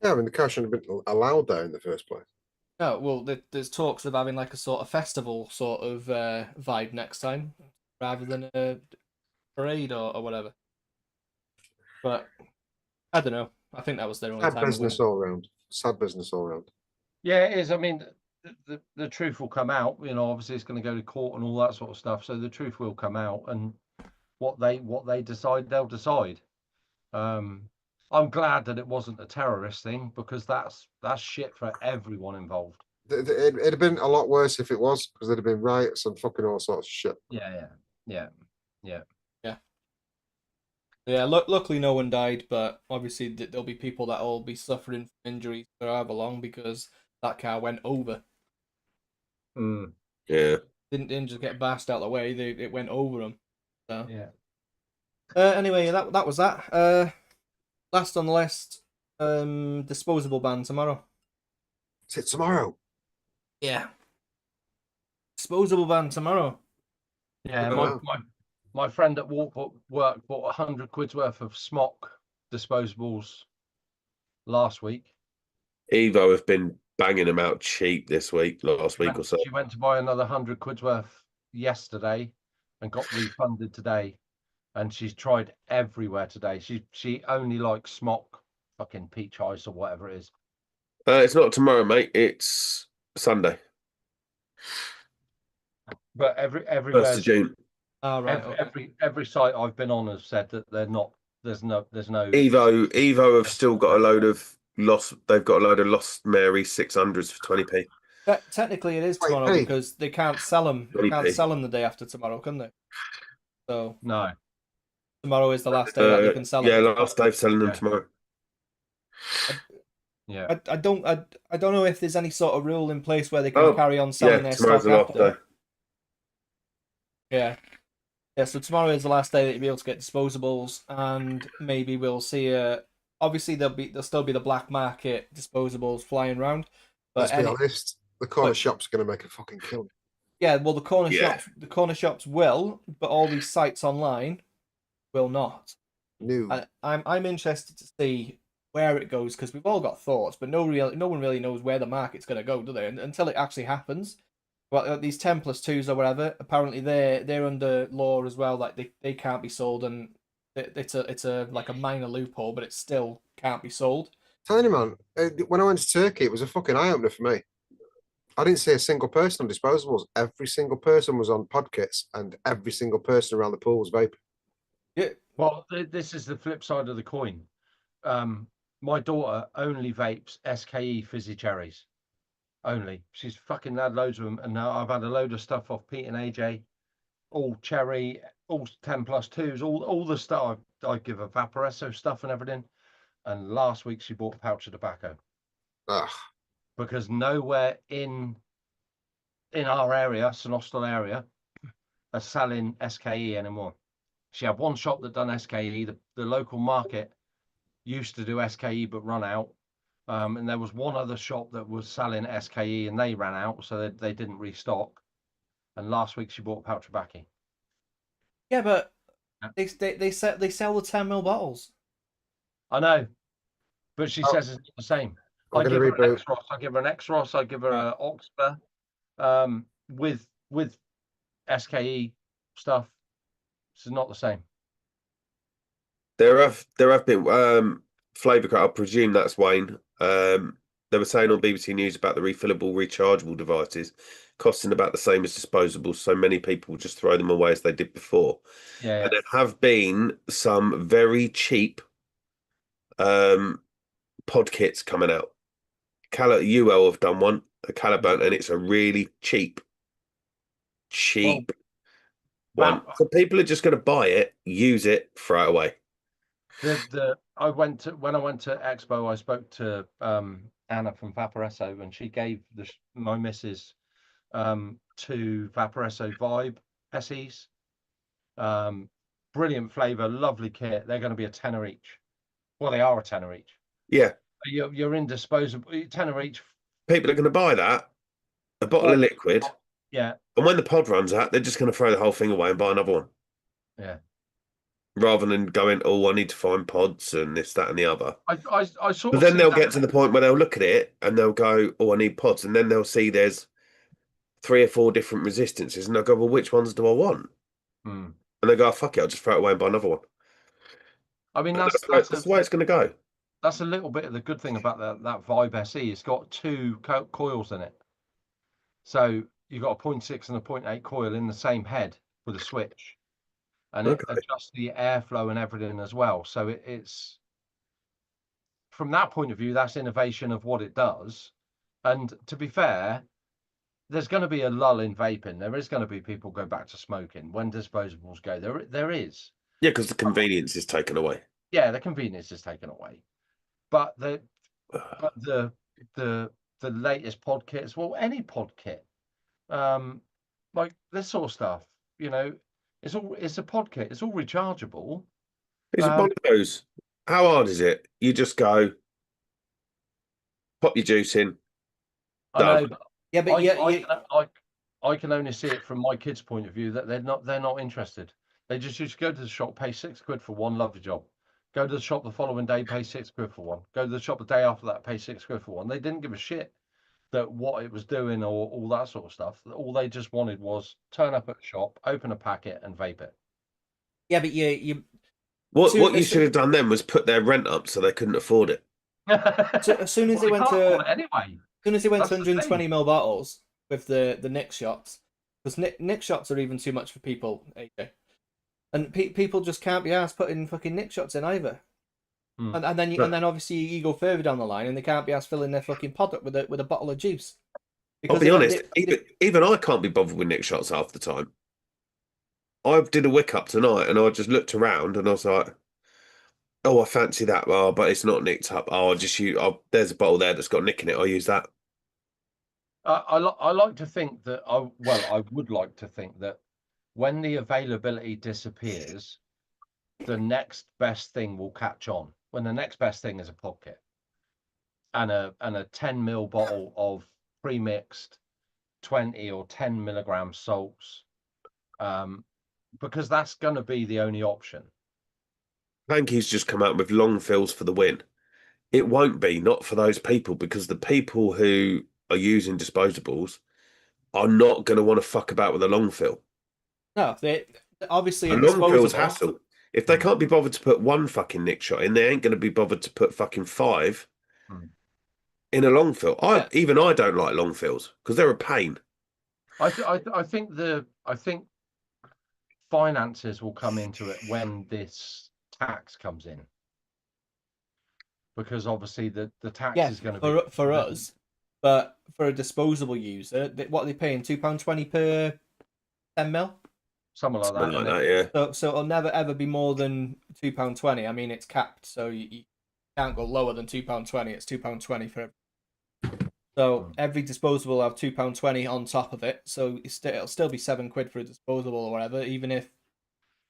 Yeah, I mean the car shouldn't have been allowed there in the first place. No, well, there's talks of having like a sort of festival sort of vibe next time, rather than a parade or whatever. But I don't know. I think that was their only Sad time. business all round. Sad business all round. yeah, it is. I mean, the truth will come out. Obviously it's going to go to court and all that sort of stuff. So the truth will come out, and what they decide, they'll decide. I'm glad that it wasn't a terrorist thing, because that's shit for everyone involved. It'd have been a lot worse if it was, because there'd have been riots and fucking all sorts of shit. Yeah. Luckily no one died, but obviously there'll be people that will be suffering from injuries for however long, because that car went over. Yeah. Didn't just get bashed out of the way. It went over them. So. Yeah. Anyway, that was that. Last on the list, disposable ban tomorrow. Is it tomorrow? Yeah. Disposable ban tomorrow. Yeah, my friend at work bought 100 quid's worth of smock disposables last week. Evo have been banging them out cheap this week, last week or so. She went to buy another 100 quid's worth yesterday and got refunded today. and she's tried everywhere today. She only likes smock, fucking peach ice or whatever it is. It's not tomorrow, mate. It's Sunday, But 1st of June. Oh, right. Okay. every site I've been on has said that they're not. There's no. Evo have still got a load of lost. They've got a load of Lost Mary 600s for 20p. Technically, it is Wait, tomorrow hey. because they can't sell them. They can't 20p. sell them the day after tomorrow, can they? So No. tomorrow is the last day that they can sell Yeah, them. last day of selling them Yeah. tomorrow. Yeah. I don't know if there's any sort of rule in place where they can carry on Yeah, selling their tomorrow's stock the last after. day. Yeah. Yeah, so tomorrow is the last day that you'll be able to get disposables, and maybe we'll see obviously there'll still be the black market disposables flying around. But Let's be honest, the corner shop's going to make a fucking killing. yeah, well the corner Yeah. shops will, but all these sites online will not. New. I'm interested to see where it goes because we've all got thoughts, but no one really knows where the market's going to go, do they? Until it actually happens. Well, these 10+2s or whatever, apparently they're under law as well. Like they can't be sold, and it's a like a minor loophole, but it still can't be sold. Telling you, man, when I went to Turkey, it was a fucking eye opener for me. I didn't see a single person on disposables. Every single person was on pod kits, and every single person around the pool was vaping. Yeah. Well, this is the flip side of the coin. My daughter only vapes SKE fizzy cherries. Only. She's fucking had loads of them, and now I've had a load of stuff off Pete and AJ, all cherry, all 10+2s, all the stuff. I give her Vaporesso stuff and everything. And last week she bought a pouch of tobacco Ugh. because nowhere in our area, St Austell area, are selling SKE anymore. She had one shop that done SKE. The local market used to do SKE but run out. And there was one other shop that was selling SKE and they ran out, so they didn't restock. And last week she bought a pouch of tobacco. Yeah, but they sell the 10 ml bottles. I know, but she says it's not the same. I give her an X-Ross. I give her an X-Ross. I give her an Oxford with SKE stuff. It's not the same. There have been flavour cut. I presume that's Wayne. They were saying on BBC News about the refillable, rechargeable devices costing about the same as disposables. So many people just throw them away as they did before. Yeah. And there have been some very cheap pod kits coming out. UL have done one, a Caliban, and it's a really cheap one. So people are just going to buy it, use it, throw it away. When I went to Expo, I spoke to Anna from Vaporesso, and she gave my missus 2 Vaporesso Vibe SEs. Brilliant flavour, lovely kit. They're going to be a tenner each. Well, they are a tenner each. Yeah. You're in disposable, tenner each. People are going to buy that, a bottle of liquid. Yeah. And when the pod runs out, they're just going to throw the whole thing away and buy another one. Yeah. Rather than going, oh, I need to find pods and this, that, and the other. I sort But of then see they'll that. get to the point where they'll look at it and they'll go, oh, I need pods. And then they'll see there's 3 or 4 different resistances. And they'll go, well, which ones do I want? And they go, oh, fuck it, I'll just throw it away and buy another one. I mean, that's the way it's going to go. That's a little bit of the good thing about that Vibe SE. It's got 2 coils in it. So you've got a 0.6 and a 0.8 coil in the same head with a switch. And it adjusts the airflow and everything as well. So it's, from that point of view, that's innovation of what it does. And to be fair, there's going to be a lull in vaping. There is going to be people go back to smoking when disposables go. There is. Yeah, because the convenience is taken away. Yeah, the convenience is taken away. But the latest pod kits, well, any pod kit, like this sort of stuff, it's a pod kit. It's all rechargeable. It's one of those. How hard is it? You just go, pop your juice in. I know. Yeah, but I can only see it from my kids' point of view that they're not interested. They just used to go to the shop, pay £6 for one, love the job. Go to the shop the following day, pay £6 for one. Go to the shop the day after that, pay £6 for one. They didn't give a shit that what it was doing or all that sort of stuff. All they just wanted was turn up at the shop, open a packet, and vape it. Yeah, but you What soon- what you as, should have done then was put their rent up so they couldn't afford it. so as soon as Well, they they went can't to afford it anyway. as soon as they went to That's the thing. 120 ml bottles with the Nick shots, because Nick shots are even too much for people, AJ. And people just can't be asked putting fucking Nick shots in either. Hmm. And then and then obviously you go further down the line and they can't be asked filling their fucking pod up with a bottle of juice. I'll be honest, they- even I can't be bothered with Nick shots half the time. I did a wick up tonight and I just looked around and I was like, oh, I fancy that. Oh, but it's not nicked up. Oh, I'll just use, oh, there's a bottle there that's got Nick in it. I'll use that. I like to think that I would like to think that when the availability disappears, the next best thing will catch on. When the next best thing is a pod kit and a 10 ml bottle of pre-mixed 20 or 10 milligram salts, because that's going to be the only option. Hankey's just come out with long fills for the win. It won't be, not for those people, because the people who are using disposables are not going to want to fuck about with a long fill. No, they obviously A a long fill's disposable. hassle. If they can't be bothered to put one fucking Nick shot in, they ain't going to be bothered to put fucking 5 in a long fill. Even I don't like long fills because they're a pain. I think finances will come into it when this tax comes in, because obviously the tax is going to be for us, but for a disposable user, what are they paying? £2.20 per 10 ml? Something like Something that. like that, yeah. So it'll never ever be more than £2.20. I mean, it's capped, so you can't go lower than £2.20. It's £2.20 for. So every disposable will have £2.20 on top of it. So it'll still be £7 for a disposable or whatever, even if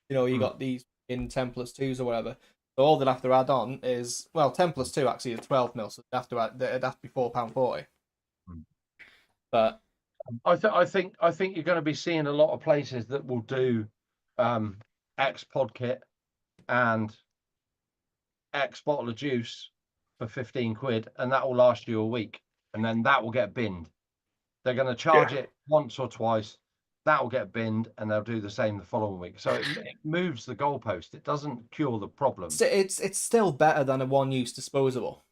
you got these in 10+2s or whatever. So all they'll have to add on is 10+2 actually is 12 mil, so it'd have to be £4.40. But I think you're going to be seeing a lot of places that will do X pod kit and X bottle of juice for £15, and that will last you a week, and then that will get binned. They're going to charge it once or twice. That will get binned, and they'll do the same the following week. So it moves the goalpost. It doesn't cure the problem. It's still better than a one-use disposable.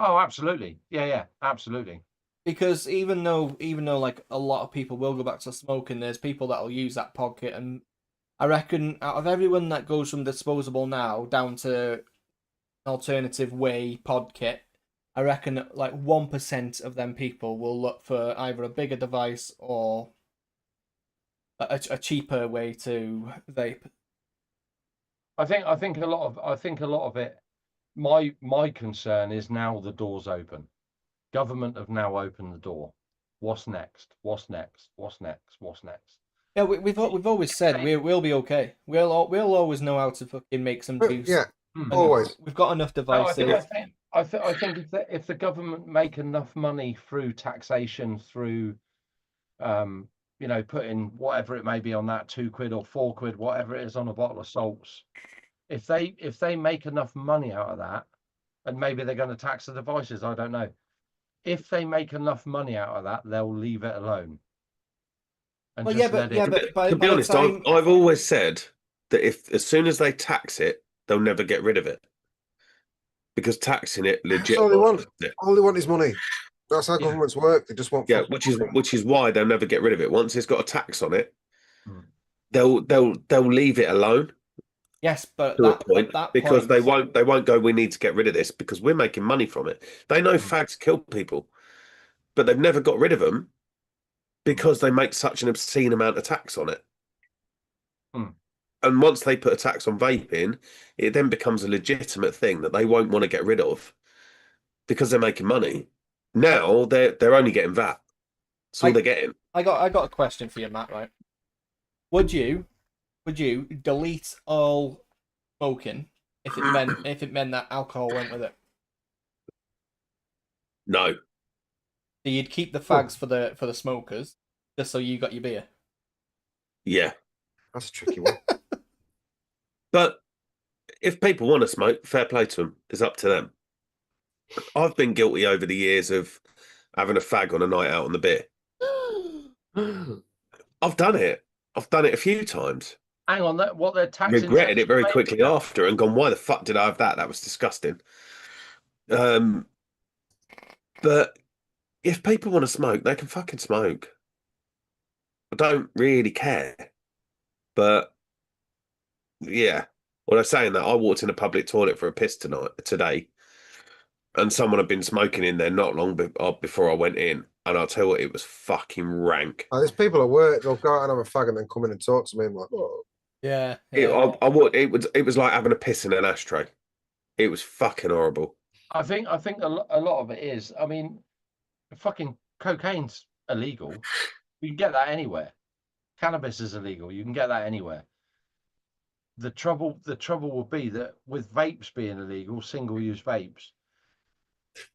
Oh, absolutely. Yeah, absolutely. Because even though like a lot of people will go back to smoking, there's people that'll use that pod kit, and I reckon out of everyone that goes from disposable now down to an alternative way pod kit, I reckon like 1% of them people will look for either a bigger device or a cheaper way to vape. I think a lot of it. My concern is now the door's open. Government have now opened the door. What's next? What's next? What's next? What's next? Yeah, we've always said we'll be okay. We'll always know how to fucking make some juice. Yeah, And always. We've got enough devices. I think if the government make enough money through taxation, through putting whatever it may be on that, £2 or £4, whatever it is on a bottle of salts, if they make enough money out of that, and maybe they're going to tax the devices, I don't know. If they make enough money out of that, they'll leave it alone. And Well, to be honest, I've always said that as soon as they tax it, they'll never get rid of it, because taxing it legit. All they want is money. That's how governments work. They just want which is why they'll never get rid of it. Once it's got a tax on it, they'll leave it alone. Yes, but to a point, because they won't go, we need to get rid of this because we're making money from it. They know fags kill people, but they've never got rid of them because they make such an obscene amount of tax on it. And once they put a tax on vaping, it then becomes a legitimate thing that they won't want to get rid of because they're making money. Now they're only getting VAT. That's all they're getting. I got a question for you, Matt, right? Would you delete all smoking if it meant that alcohol went with it? No. So you'd keep the fags for the smokers, just so you got your beer. Yeah. That's a tricky one. But if people want to smoke, fair play to them. It's up to them. I've been guilty over the years of having a fag on a night out on the beer. I've done it. I've done it a few times. Hang on, what they're taxing? Regretted it very vaping quickly now? after and gone, why the fuck did I have that? That was disgusting. But if people want to smoke, they can fucking smoke. I don't really care. But yeah, well, I'm saying that I walked in a public toilet for a piss today, and someone had been smoking in there not long before I went in, and I'll tell you what, it was fucking rank. There's people at work, they'll go out and have a fag and then come in and talk to me. I'm like, oh. Yeah. It was like having a piss in an ashtray. It was fucking horrible. I think a lot of it is. I mean, fucking cocaine's illegal. You can get that anywhere. Cannabis is illegal. You can get that anywhere. The trouble will be that with vapes being illegal, single-use vapes,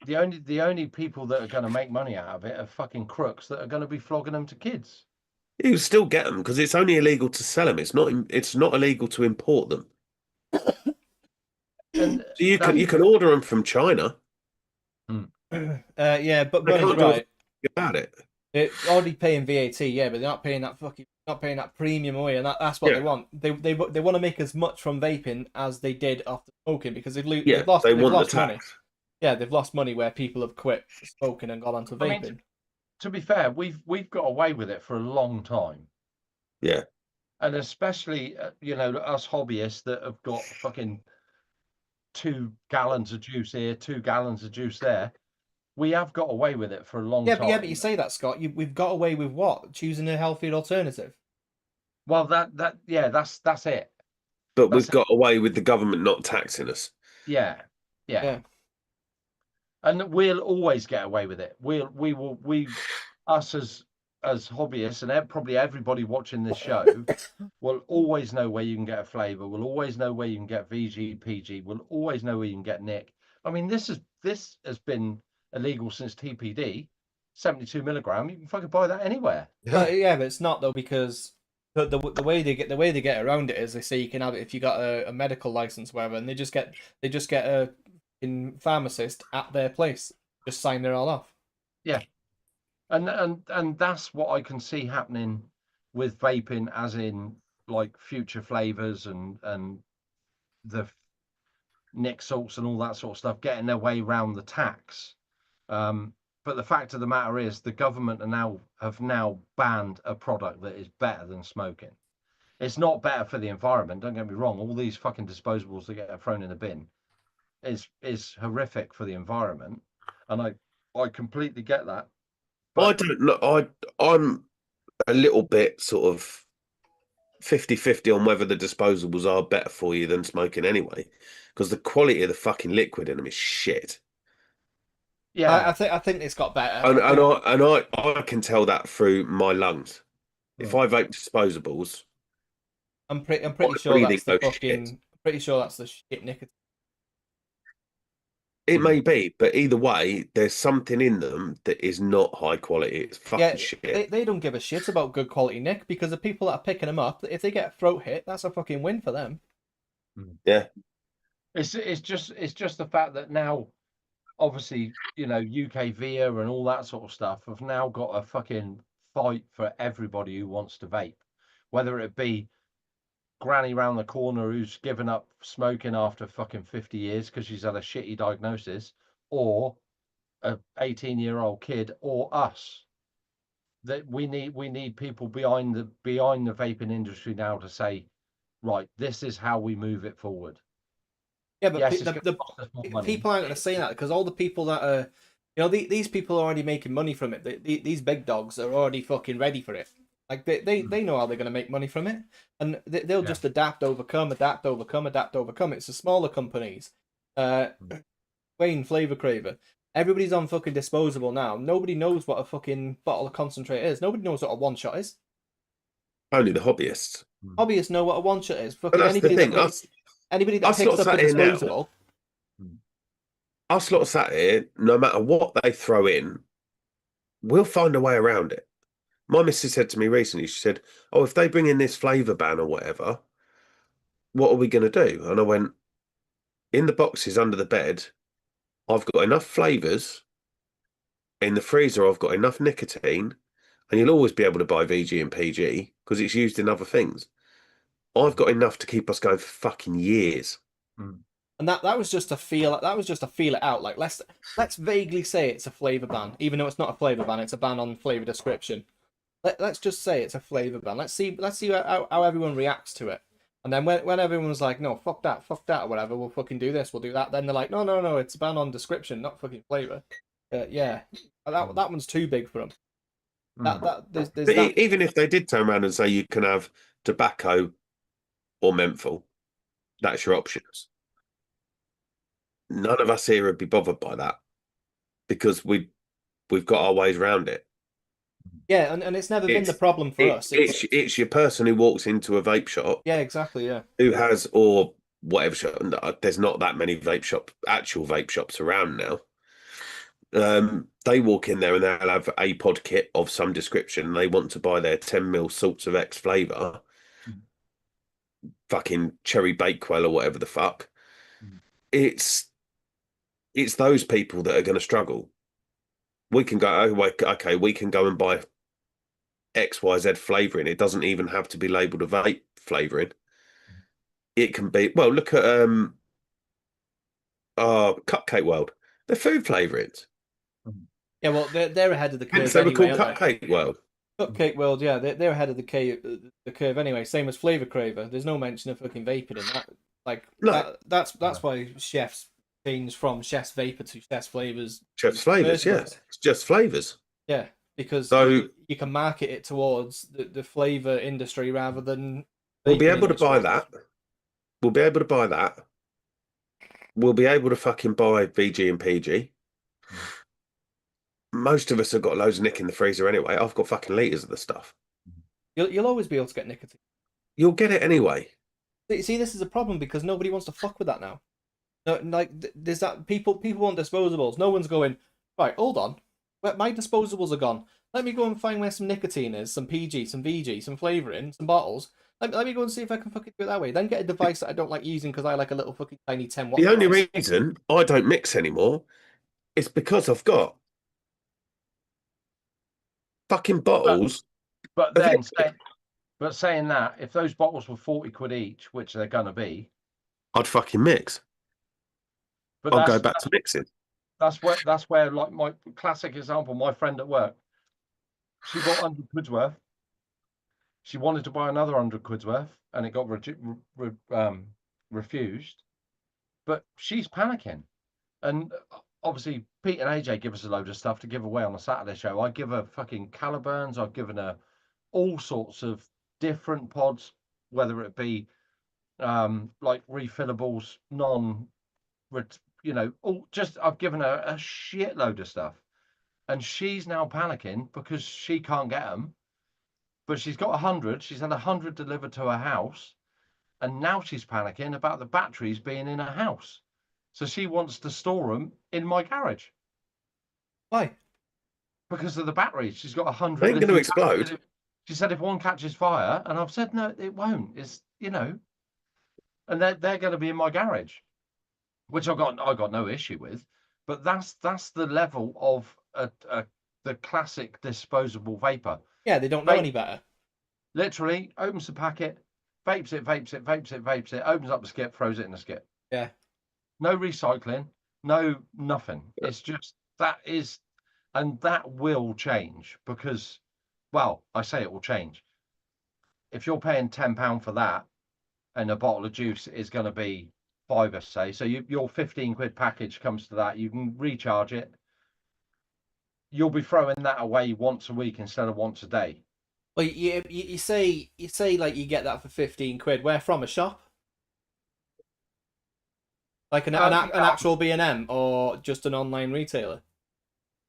the only people that are going to make money out of it are fucking crooks that are going to be flogging them to kids. You still get them because it's only illegal to sell them. It's not illegal to import them. And So you can order them from China. Yeah, but They Ronnie's can't do right. about it. They're already paying VAT, yeah, but they're not paying that premium away, and that's what Yeah. they want. They want to make as much from vaping as they did after smoking because they've lost They they've want lost the money. tax. Yeah, they've lost money where people have quit smoking and gone onto I mean, vaping. to be fair, we've got away with it for a long time. Yeah. And especially, us hobbyists that have got fucking 2 gallons of juice here, 2 gallons of juice there. We have got away with it for a long time. But you say that, Scott. We've got away with what? Choosing a healthier alternative. Well, that's it. But we've got away with the government not taxing us. Yeah. And we'll always get away with it. Us as hobbyists and probably everybody watching this show will always know where you can get a flavour. We'll always know where you can get VG, PG. We'll always know where you can get Nick. I mean, this has been illegal since TPD, 72 milligram. You can fucking buy that anywhere. But it's not though because the way they get around it is they say you can have it if you got a medical license, whatever, and they just get a pharmacist at their place, just sign it all off. Yeah. And that's what I can see happening with vaping, as in like future flavors and the Nick salts and all that sort of stuff, getting their way around the tax. But the fact of the matter is, the government have now banned a product that is better than smoking. It's not better for the environment. Don't get me wrong. All these fucking disposables that get thrown in the bin is horrific for the environment, and I completely get that. I don't know. I'm a little bit sort of 50-50 on whether the disposables are better for you than smoking anyway, because the quality of the fucking liquid in them is shit. Yeah, I think it's got better. And I can tell that through my lungs. If I vape disposables, I'm pretty sure that's the fucking. Pretty sure that's the shit nicotine. it may be, but either way, there's something in them that is not high quality. It's fucking shit. They don't give a shit about good quality Nick because the people that are picking them up, if they get a throat hit, that's a fucking win for them. Yeah. It's just the fact that now, obviously, UK VIA and all that sort of stuff have now got a fucking fight for everybody who wants to vape, whether it be granny round the corner who's given up smoking after fucking 50 years because she's had a shitty diagnosis, or a 18-year-old kid, or us. That we need people behind the vaping industry now to say, right, this is how we move it forward. Yeah, but Yes, people aren't going to say that because all the people that are, these people are already making money from it. These big dogs are already fucking ready for it. Like they know how they're going to make money from it, and they'll just adapt, overcome. It's the smaller companies, Wayne, Flavor Craver. Everybody's on fucking disposable now. Nobody knows what a fucking bottle of concentrate is. Nobody knows what a one shot is. Only the hobbyists. Hobbyists know what a one shot is. But that's the thing. Anybody that picks up a disposable. Us lot sat here, no matter what they throw in, we'll find a way around it. My missus said to me recently, she said, "Oh, if they bring in this flavour ban or whatever, what are we going to do?" And I went, "In the boxes under the bed, I've got enough flavours. In the freezer, I've got enough nicotine, and you'll always be able to buy VG and PG because it's used in other things. I've got enough to keep us going for fucking years. And that was just a feel. That was just a feel it out. Like let's vaguely say it's a flavor ban, even though it's not a flavor ban. It's a ban on flavor description. Let's just say it's a flavor ban. Let's see how everyone reacts to it. And then when everyone's like, no, fuck that, or whatever, we'll fucking do this, we'll do that. Then they're like, no, it's a ban on description, not fucking flavor. Yeah, that one's too big for them. There's that. Even if they did turn around and say you can have tobacco or menthol, that's your options. None of us here would be bothered by that because we've got our ways around it. Yeah, and it's never been the problem for us. It's your person who walks into a vape shop. Yeah, exactly. Yeah. Who has or whatever shop. There's not that many actual vape shops around now. They walk in there and they'll have a pod kit of some description. And they want to buy their 10ml salts of X flavour, fucking cherry bakewell or whatever the fuck. It's those people that are going to struggle. We can go, okay, we can go and buy XYZ flavouring. It doesn't even have to be labelled a vape flavouring. It can be, well, look at Cupcake World. They're food flavourings. Yeah, well, they're ahead of the curve. They were anyway, called Cupcake World. Cupcake World, yeah, they're ahead of the curve anyway. Same as Flavor Craver. There's no mention of fucking vaping in that. Like No. that's why chefs changed from chef's vapor to chef's flavors. Chef's flavours, yeah. It's just flavours. Yeah, because So you can market it towards the flavor industry rather than. We'll be able to buy that. We'll be able to buy that. We'll be able to fucking buy VG and PG. Most of us have got loads of nick in the freezer anyway. I've got fucking litres of the stuff. You'll always be able to get nicotine. You'll get it anyway. See, this is a problem because nobody wants to fuck with that now. No, like there's that people want disposables. No one's going, right, hold on. My disposables are gone. Let me go and find where some nicotine is, some PG, some VG, some flavouring, some bottles. Let me go and see if I can fucking do it that way. Then get a device that I don't like using because I like a little fucking tiny 10 watt. The only reason I don't mix anymore is because I've got fucking bottles. But saying that, if those bottles were 40 quid each, which they're gonna be, I'd fucking mix. but I'll go back to mixing. That's where like my classic example, my friend at work, she bought 100 quid's worth. She wanted to buy another 100 quid's worth, and it got refused. But she's panicking, and obviously Pete and AJ give us a load of stuff to give away on a Saturday show. I give her fucking Caliburns. I've given her all sorts of different pods, whether it be like refillables, I've given her a shitload of stuff, and she's now panicking because she can't get them. But she's got 100. She's had 100 delivered to her house, and now she's panicking about the batteries being in her house. So she wants to store them in my garage. Why? Because of the batteries. She's got 100. They ain't going to explode. She said if one catches fire, and I've said no, it won't. It's and they're going to be in my garage, which I got no issue with. But that's the level of the classic disposable vapor. Yeah, they don't know any better. Literally opens the packet, vapes it, opens up the skip, throws it in the skip. Yeah. No recycling, no nothing. It's just and that will change because, well, I say it will change. If you're paying £10 for that, and a bottle of juice is going to be £5, say, so your 15 quid package comes to that, you can recharge it. You'll be throwing that away once a week instead of once a day. Well, you say like you get that for 15 quid. Where from? A shop? Like an actual B&M or just an online retailer?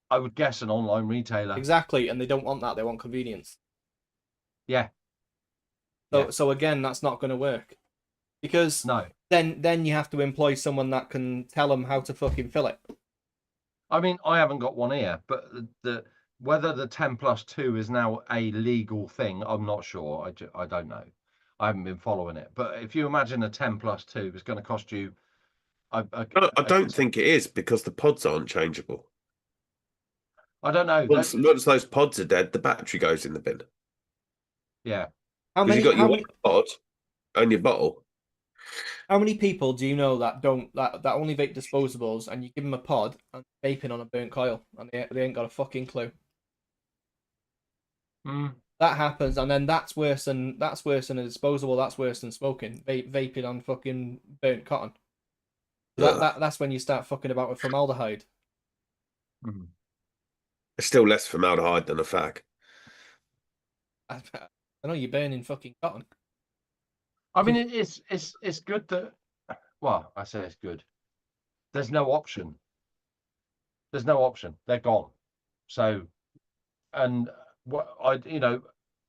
I would guess an online retailer. Exactly, and they don't want that. They want convenience. Yeah. So again, that's not going to work because no. Then you have to employ someone that can tell them how to fucking fill it. I mean, I haven't got one here, but whether the 10+2 is now a legal thing, I'm not sure. I don't know. I haven't been following it. But if you imagine a 10+2 is going to cost you... I don't think it is because the pods aren't changeable. I don't know. Once those pods are dead, the battery goes in the bin. Yeah. You've got your pod, and your bottle. How many people do you know that don't that only vape disposables, and you give them a pod and vaping on a burnt coil, and they ain't got a fucking clue? That happens, and then that's worse than a disposable. That's worse than smoking. Vaping on fucking burnt cotton. That's when you start fucking about with formaldehyde. It's still less formaldehyde than a fag. I know you're burning fucking cotton. I mean, it's good that. Well, I say it's good. There's no option. There's no option. They're gone. So, and what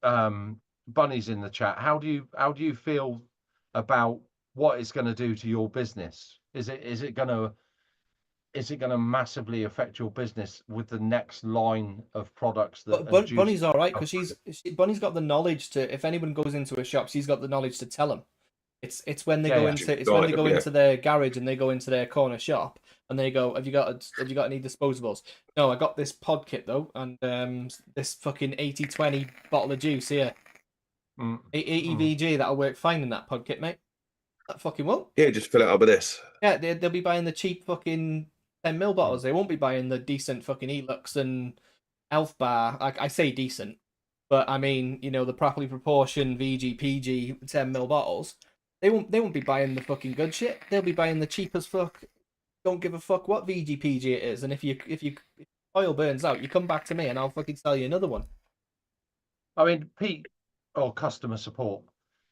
Bunny's in the chat. How do you feel about what it's going to do to your business? Is it going to massively affect your business with the next line of products that? Bunny's all right because Bunny's got the knowledge to. If anyone goes into a shop, she's got the knowledge to tell them. It's when they go into their garage and they go into their corner shop and they go, have you got any disposables? No, I got this pod kit though, and this fucking 80/20 bottle of juice here. 80 VG, that'll work fine in that pod kit, mate. That fucking won't. Yeah, just fill it up with this. Yeah, they'll be buying the cheap fucking 10ml bottles. They won't be buying the decent fucking Elux and Elf Bar. I say decent, but I mean, the properly proportioned VG PG 10ml bottles. They won't be buying the fucking good shit. They'll be buying the cheap as fuck. Don't give a fuck what VG PG it is. And if oil burns out, you come back to me and I'll fucking sell you another one. I mean, Pete or customer support.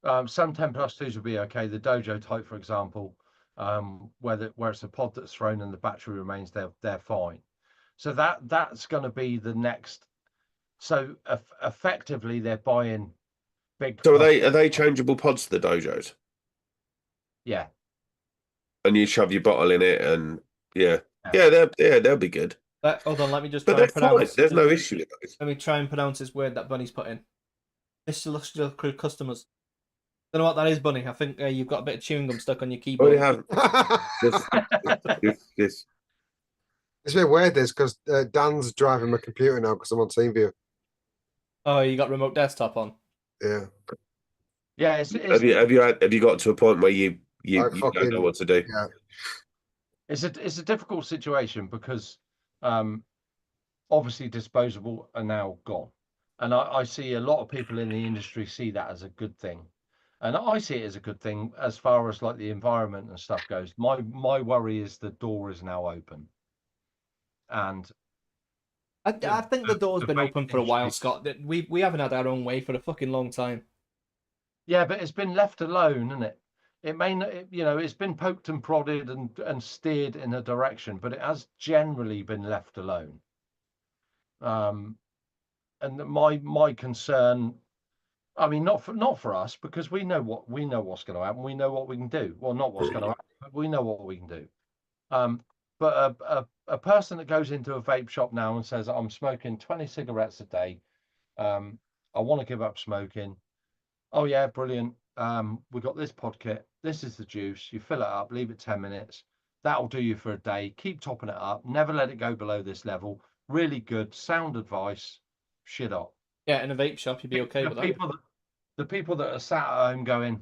Some 10+2s would be okay. The Dojo type, for example, where it's a pod that's thrown and the battery remains, they're fine. So that's going to be the next. So effectively, they're buying big. So are they changeable pods, the Dojos? Yeah. And you shove your bottle in it, and they'll be good. Hold on, let me just. But they're fine. There's no issue with those. Let me try and pronounce this word that Bunny's put in. Mr. Customers. Don't know what that is, Bunny. I think you've got a bit of chewing gum stuck on your keyboard. We have. This. It's a bit weird, this, because Dan's driving my computer now because I'm on TeamViewer. Oh, you got remote desktop on? Yeah. Yeah. Have you got to a point where you don't know what to do? Yeah. It's a difficult situation because obviously disposable are now gone, and I see a lot of people in the industry see that as a good thing, and I see it as a good thing as far as like the environment and stuff goes. My worry is the door is now open, and I think the door's been open for a while, Scott. We haven't had our own way for a fucking long time. Yeah, but it's been left alone, isn't it? It may not, it's been poked and prodded and steered in a direction, but it has generally been left alone. And my concern, I mean, not for us, because we know what's going to happen. We know what we can do. Well, not what's going to happen, but we know what we can do. But a person that goes into a vape shop now and says, I'm smoking 20 cigarettes a day. I want to give up smoking. Oh yeah, brilliant. We got this pod kit. This is the juice. You fill it up, leave it 10 minutes. That'll do you for a day. Keep topping it up. Never let it go below this level. Really good, sound advice. Shit up. Yeah, in a vape shop, you'd be okay with that. The people that are sat at home going,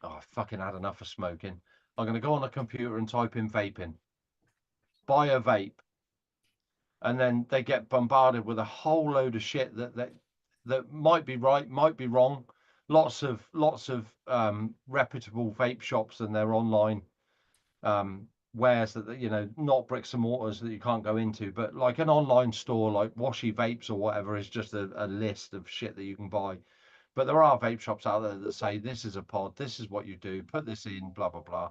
oh, I fucking had enough of smoking. I'm going to go on a computer and type in vaping. Buy a vape. And then they get bombarded with a whole load of shit that might be right, might be wrong. Lots of reputable vape shops and their online wares that not bricks and mortars that you can't go into, but like an online store like Washy Vapes or whatever is just a list of shit that you can buy. But there are vape shops out there that say this is a pod, this is what you do, put this in, blah blah blah,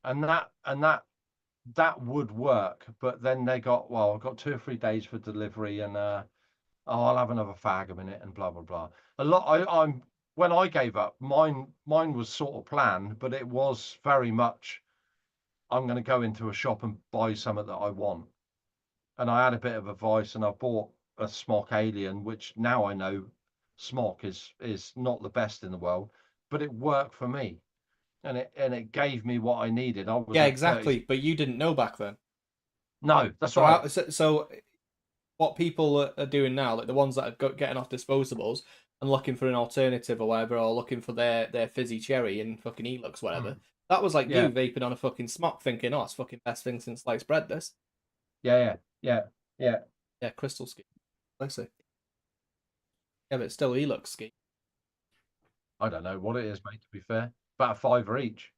and that would work. But then they got, well, I've got 2 or 3 days for delivery, and I'll have another fag a minute, and blah blah blah. A lot. When I gave up, mine was sort of planned, but it was very much, I'm going to go into a shop and buy something that I want. And I had a bit of advice, and I bought a Smock Alien, which now I know Smock is not the best in the world, but it worked for me, and it gave me what I needed. Yeah, exactly. But you didn't know back then. No, that's right. So what people are doing now, like the ones that are getting off disposables and looking for an alternative or whatever, or looking for their fizzy cherry and fucking Elux, whatever. That was like you vaping on a fucking smock, thinking, "Oh, it's fucking best thing since sliced bread." This. Yeah. Yeah, crystal ski. I see. Yeah, but it's still Elux ski. I don't know what it is, mate. To be fair, about $5 each.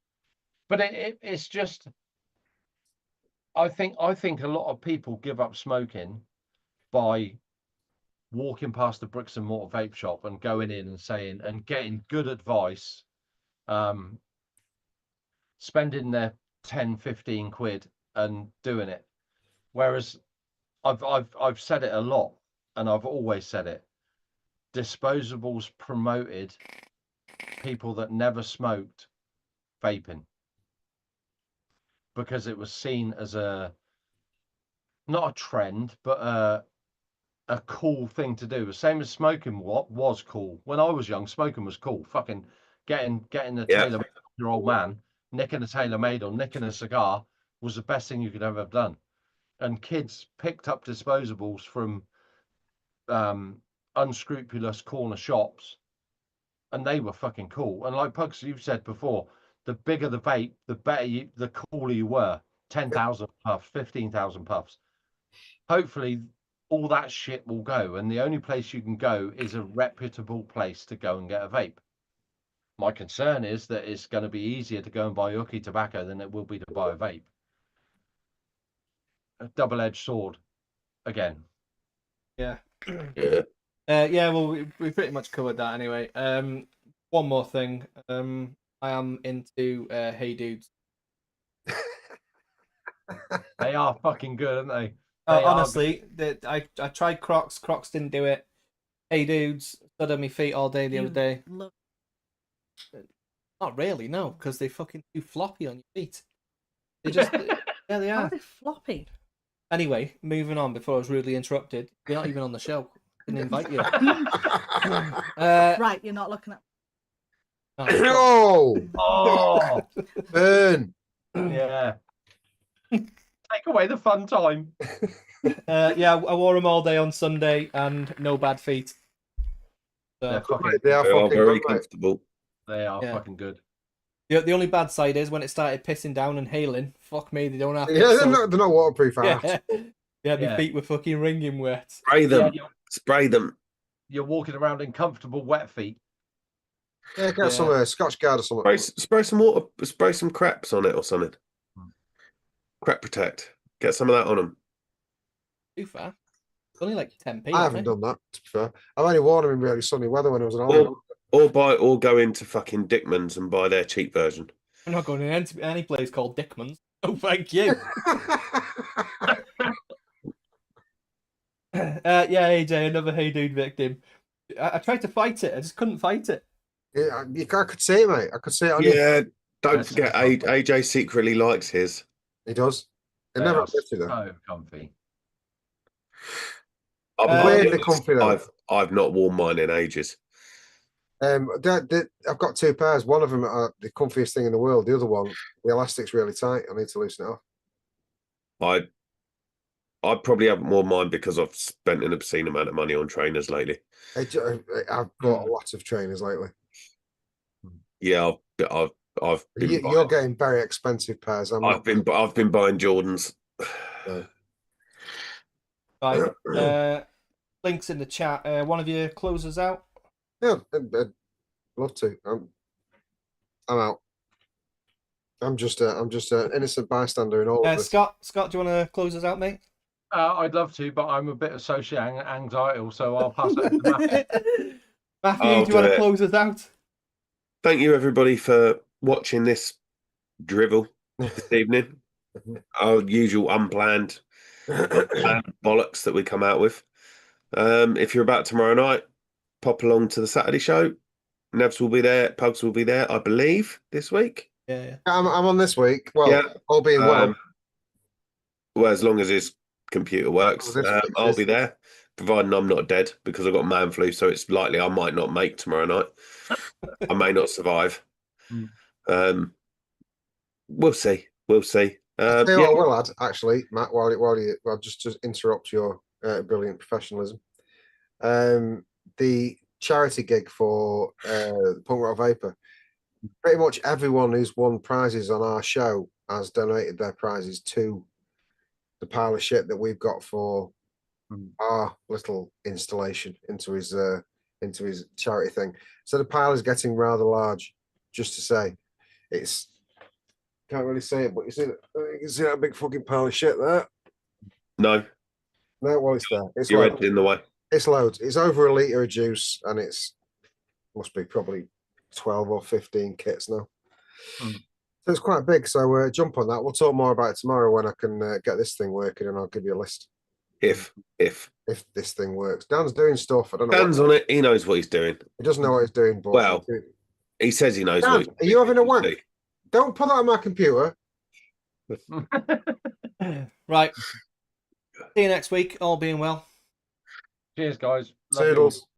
But it's just, I think a lot of people give up smoking by walking past the bricks and mortar vape shop and going in and saying and getting good advice, spending their 10, 15 quid and doing it. Whereas I've said it a lot, and I've always said it. Disposables promoted people that never smoked vaping because it was seen as not a trend, but a cool thing to do. The same as smoking was cool. When I was young, smoking was cool. Fucking getting the tailor made your old man, nicking a tailor made or nicking a cigar was the best thing you could ever have done. And kids picked up disposables from unscrupulous corner shops, and they were fucking cool. And like Pugs, you've said before, the bigger the vape, the better the cooler you were. 10,000 puffs, 15,000 puffs. Hopefully all that shit will go, and the only place you can go is a reputable place to go and get a vape. My concern is that it's going to be easier to go and buy hooky tobacco than it will be to buy a vape. A double-edged sword again. Yeah. Yeah. Well, we pretty much covered that anyway. One more thing. I am into Hey Dudes. They are fucking good, aren't they? Honestly, I tried Crocs. Crocs didn't do it. Hey Dudes, stood on my feet all day the other day. Not really, no, because they fucking too floppy on your feet. They just, yeah, they How are. are they floppy? Anyway, moving on before I was rudely interrupted. You're not even on the show. Didn't invite you. Right, you're not looking at. Oh, burn. Yeah. Take away the fun time. Yeah, I wore them all day on Sunday and no bad feet. So, They are fucking very good, mate. comfortable. They are fucking good. the only bad side is when it started pissing down and hailing. Fuck me, they don't have. Yeah, they're not waterproof. Yeah, my feet were fucking wringing wet. Spray them. Yeah, Spray them. You're walking around in comfortable wet feet. Yeah, get some Scotch Guard or something. Spray some water. Spray some craps on it or something. Crap protect. Get some of that on them. Too far. It's only like 10p. I haven't done that, to be fair. I've only worn them in really sunny weather when I was an old. Or go into fucking Dickman's and buy their cheap version. I'm not going to any place called Dickman's. Oh, thank you. Yeah, AJ, another Hey Dude victim. I tried to fight it. I just couldn't fight it. Yeah, I could see it, mate. I could see it on you. Yeah, don't forget, AJ secretly likes his. He does. It They never are admits it, though. so comfy. Weirdly comfy, though. I've not worn mine in ages. I've got two pairs. One of them are the comfiest thing in the world. The other one, the elastic's really tight. I need to loosen it off. I probably haven't worn mine because I've spent an obscene amount of money on trainers lately. I've got lots of trainers lately. Yeah, I've been. You're getting very expensive pairs. I've been buying Jordans. Right. Links in the chat. One of you close us out. Yeah, I'd love to. I'm out. I'm just an innocent bystander in all of this. Scott, do you want to close us out, mate? I'd love to, but I'm a bit of social anxiety, so I'll pass it to Matthew. Matthew, do you want to close us out? Thank you, everybody, for watching this drivel this evening. Our usual unplanned bollocks that we come out with. If you're about tomorrow night, pop along to the Saturday show. Nevs will be there. Pugs will be there, I believe, this week. Yeah. I'm on this week. Well, yeah. All being well. Well, as long as his computer works, I'll be there, providing I'm not dead, because I've got man flu, so it's likely I might not make tomorrow night. I may not survive. We'll see. We'll see. I will add, actually, Matt, while you just interrupt your brilliant professionalism. The charity gig for Punk Rock Vapor. Pretty much everyone who's won prizes on our show has donated their prizes to the pile of shit that we've got for our little installation into his charity thing. So the pile is getting rather large. Just to say, it's can't really say it, but you can see that big fucking pile of shit there. No, Well, it's there. It's you're loads. in the way. It's loads. It's over a litre of juice, and it's must be probably 12 or 15 kits now. So it's quite big. So jump on that. We'll talk more about it tomorrow when I can get this thing working, and I'll give you a list. If this thing works. Dan's doing stuff. I don't know. Dan's on it. He knows what he's doing. He doesn't know what he's doing, but Well, he says he knows. Dan, what he's are doing. you having a wank? Don't put that on my computer. Right. See you next week. All being well. Cheers, guys. Love you all. Toodles.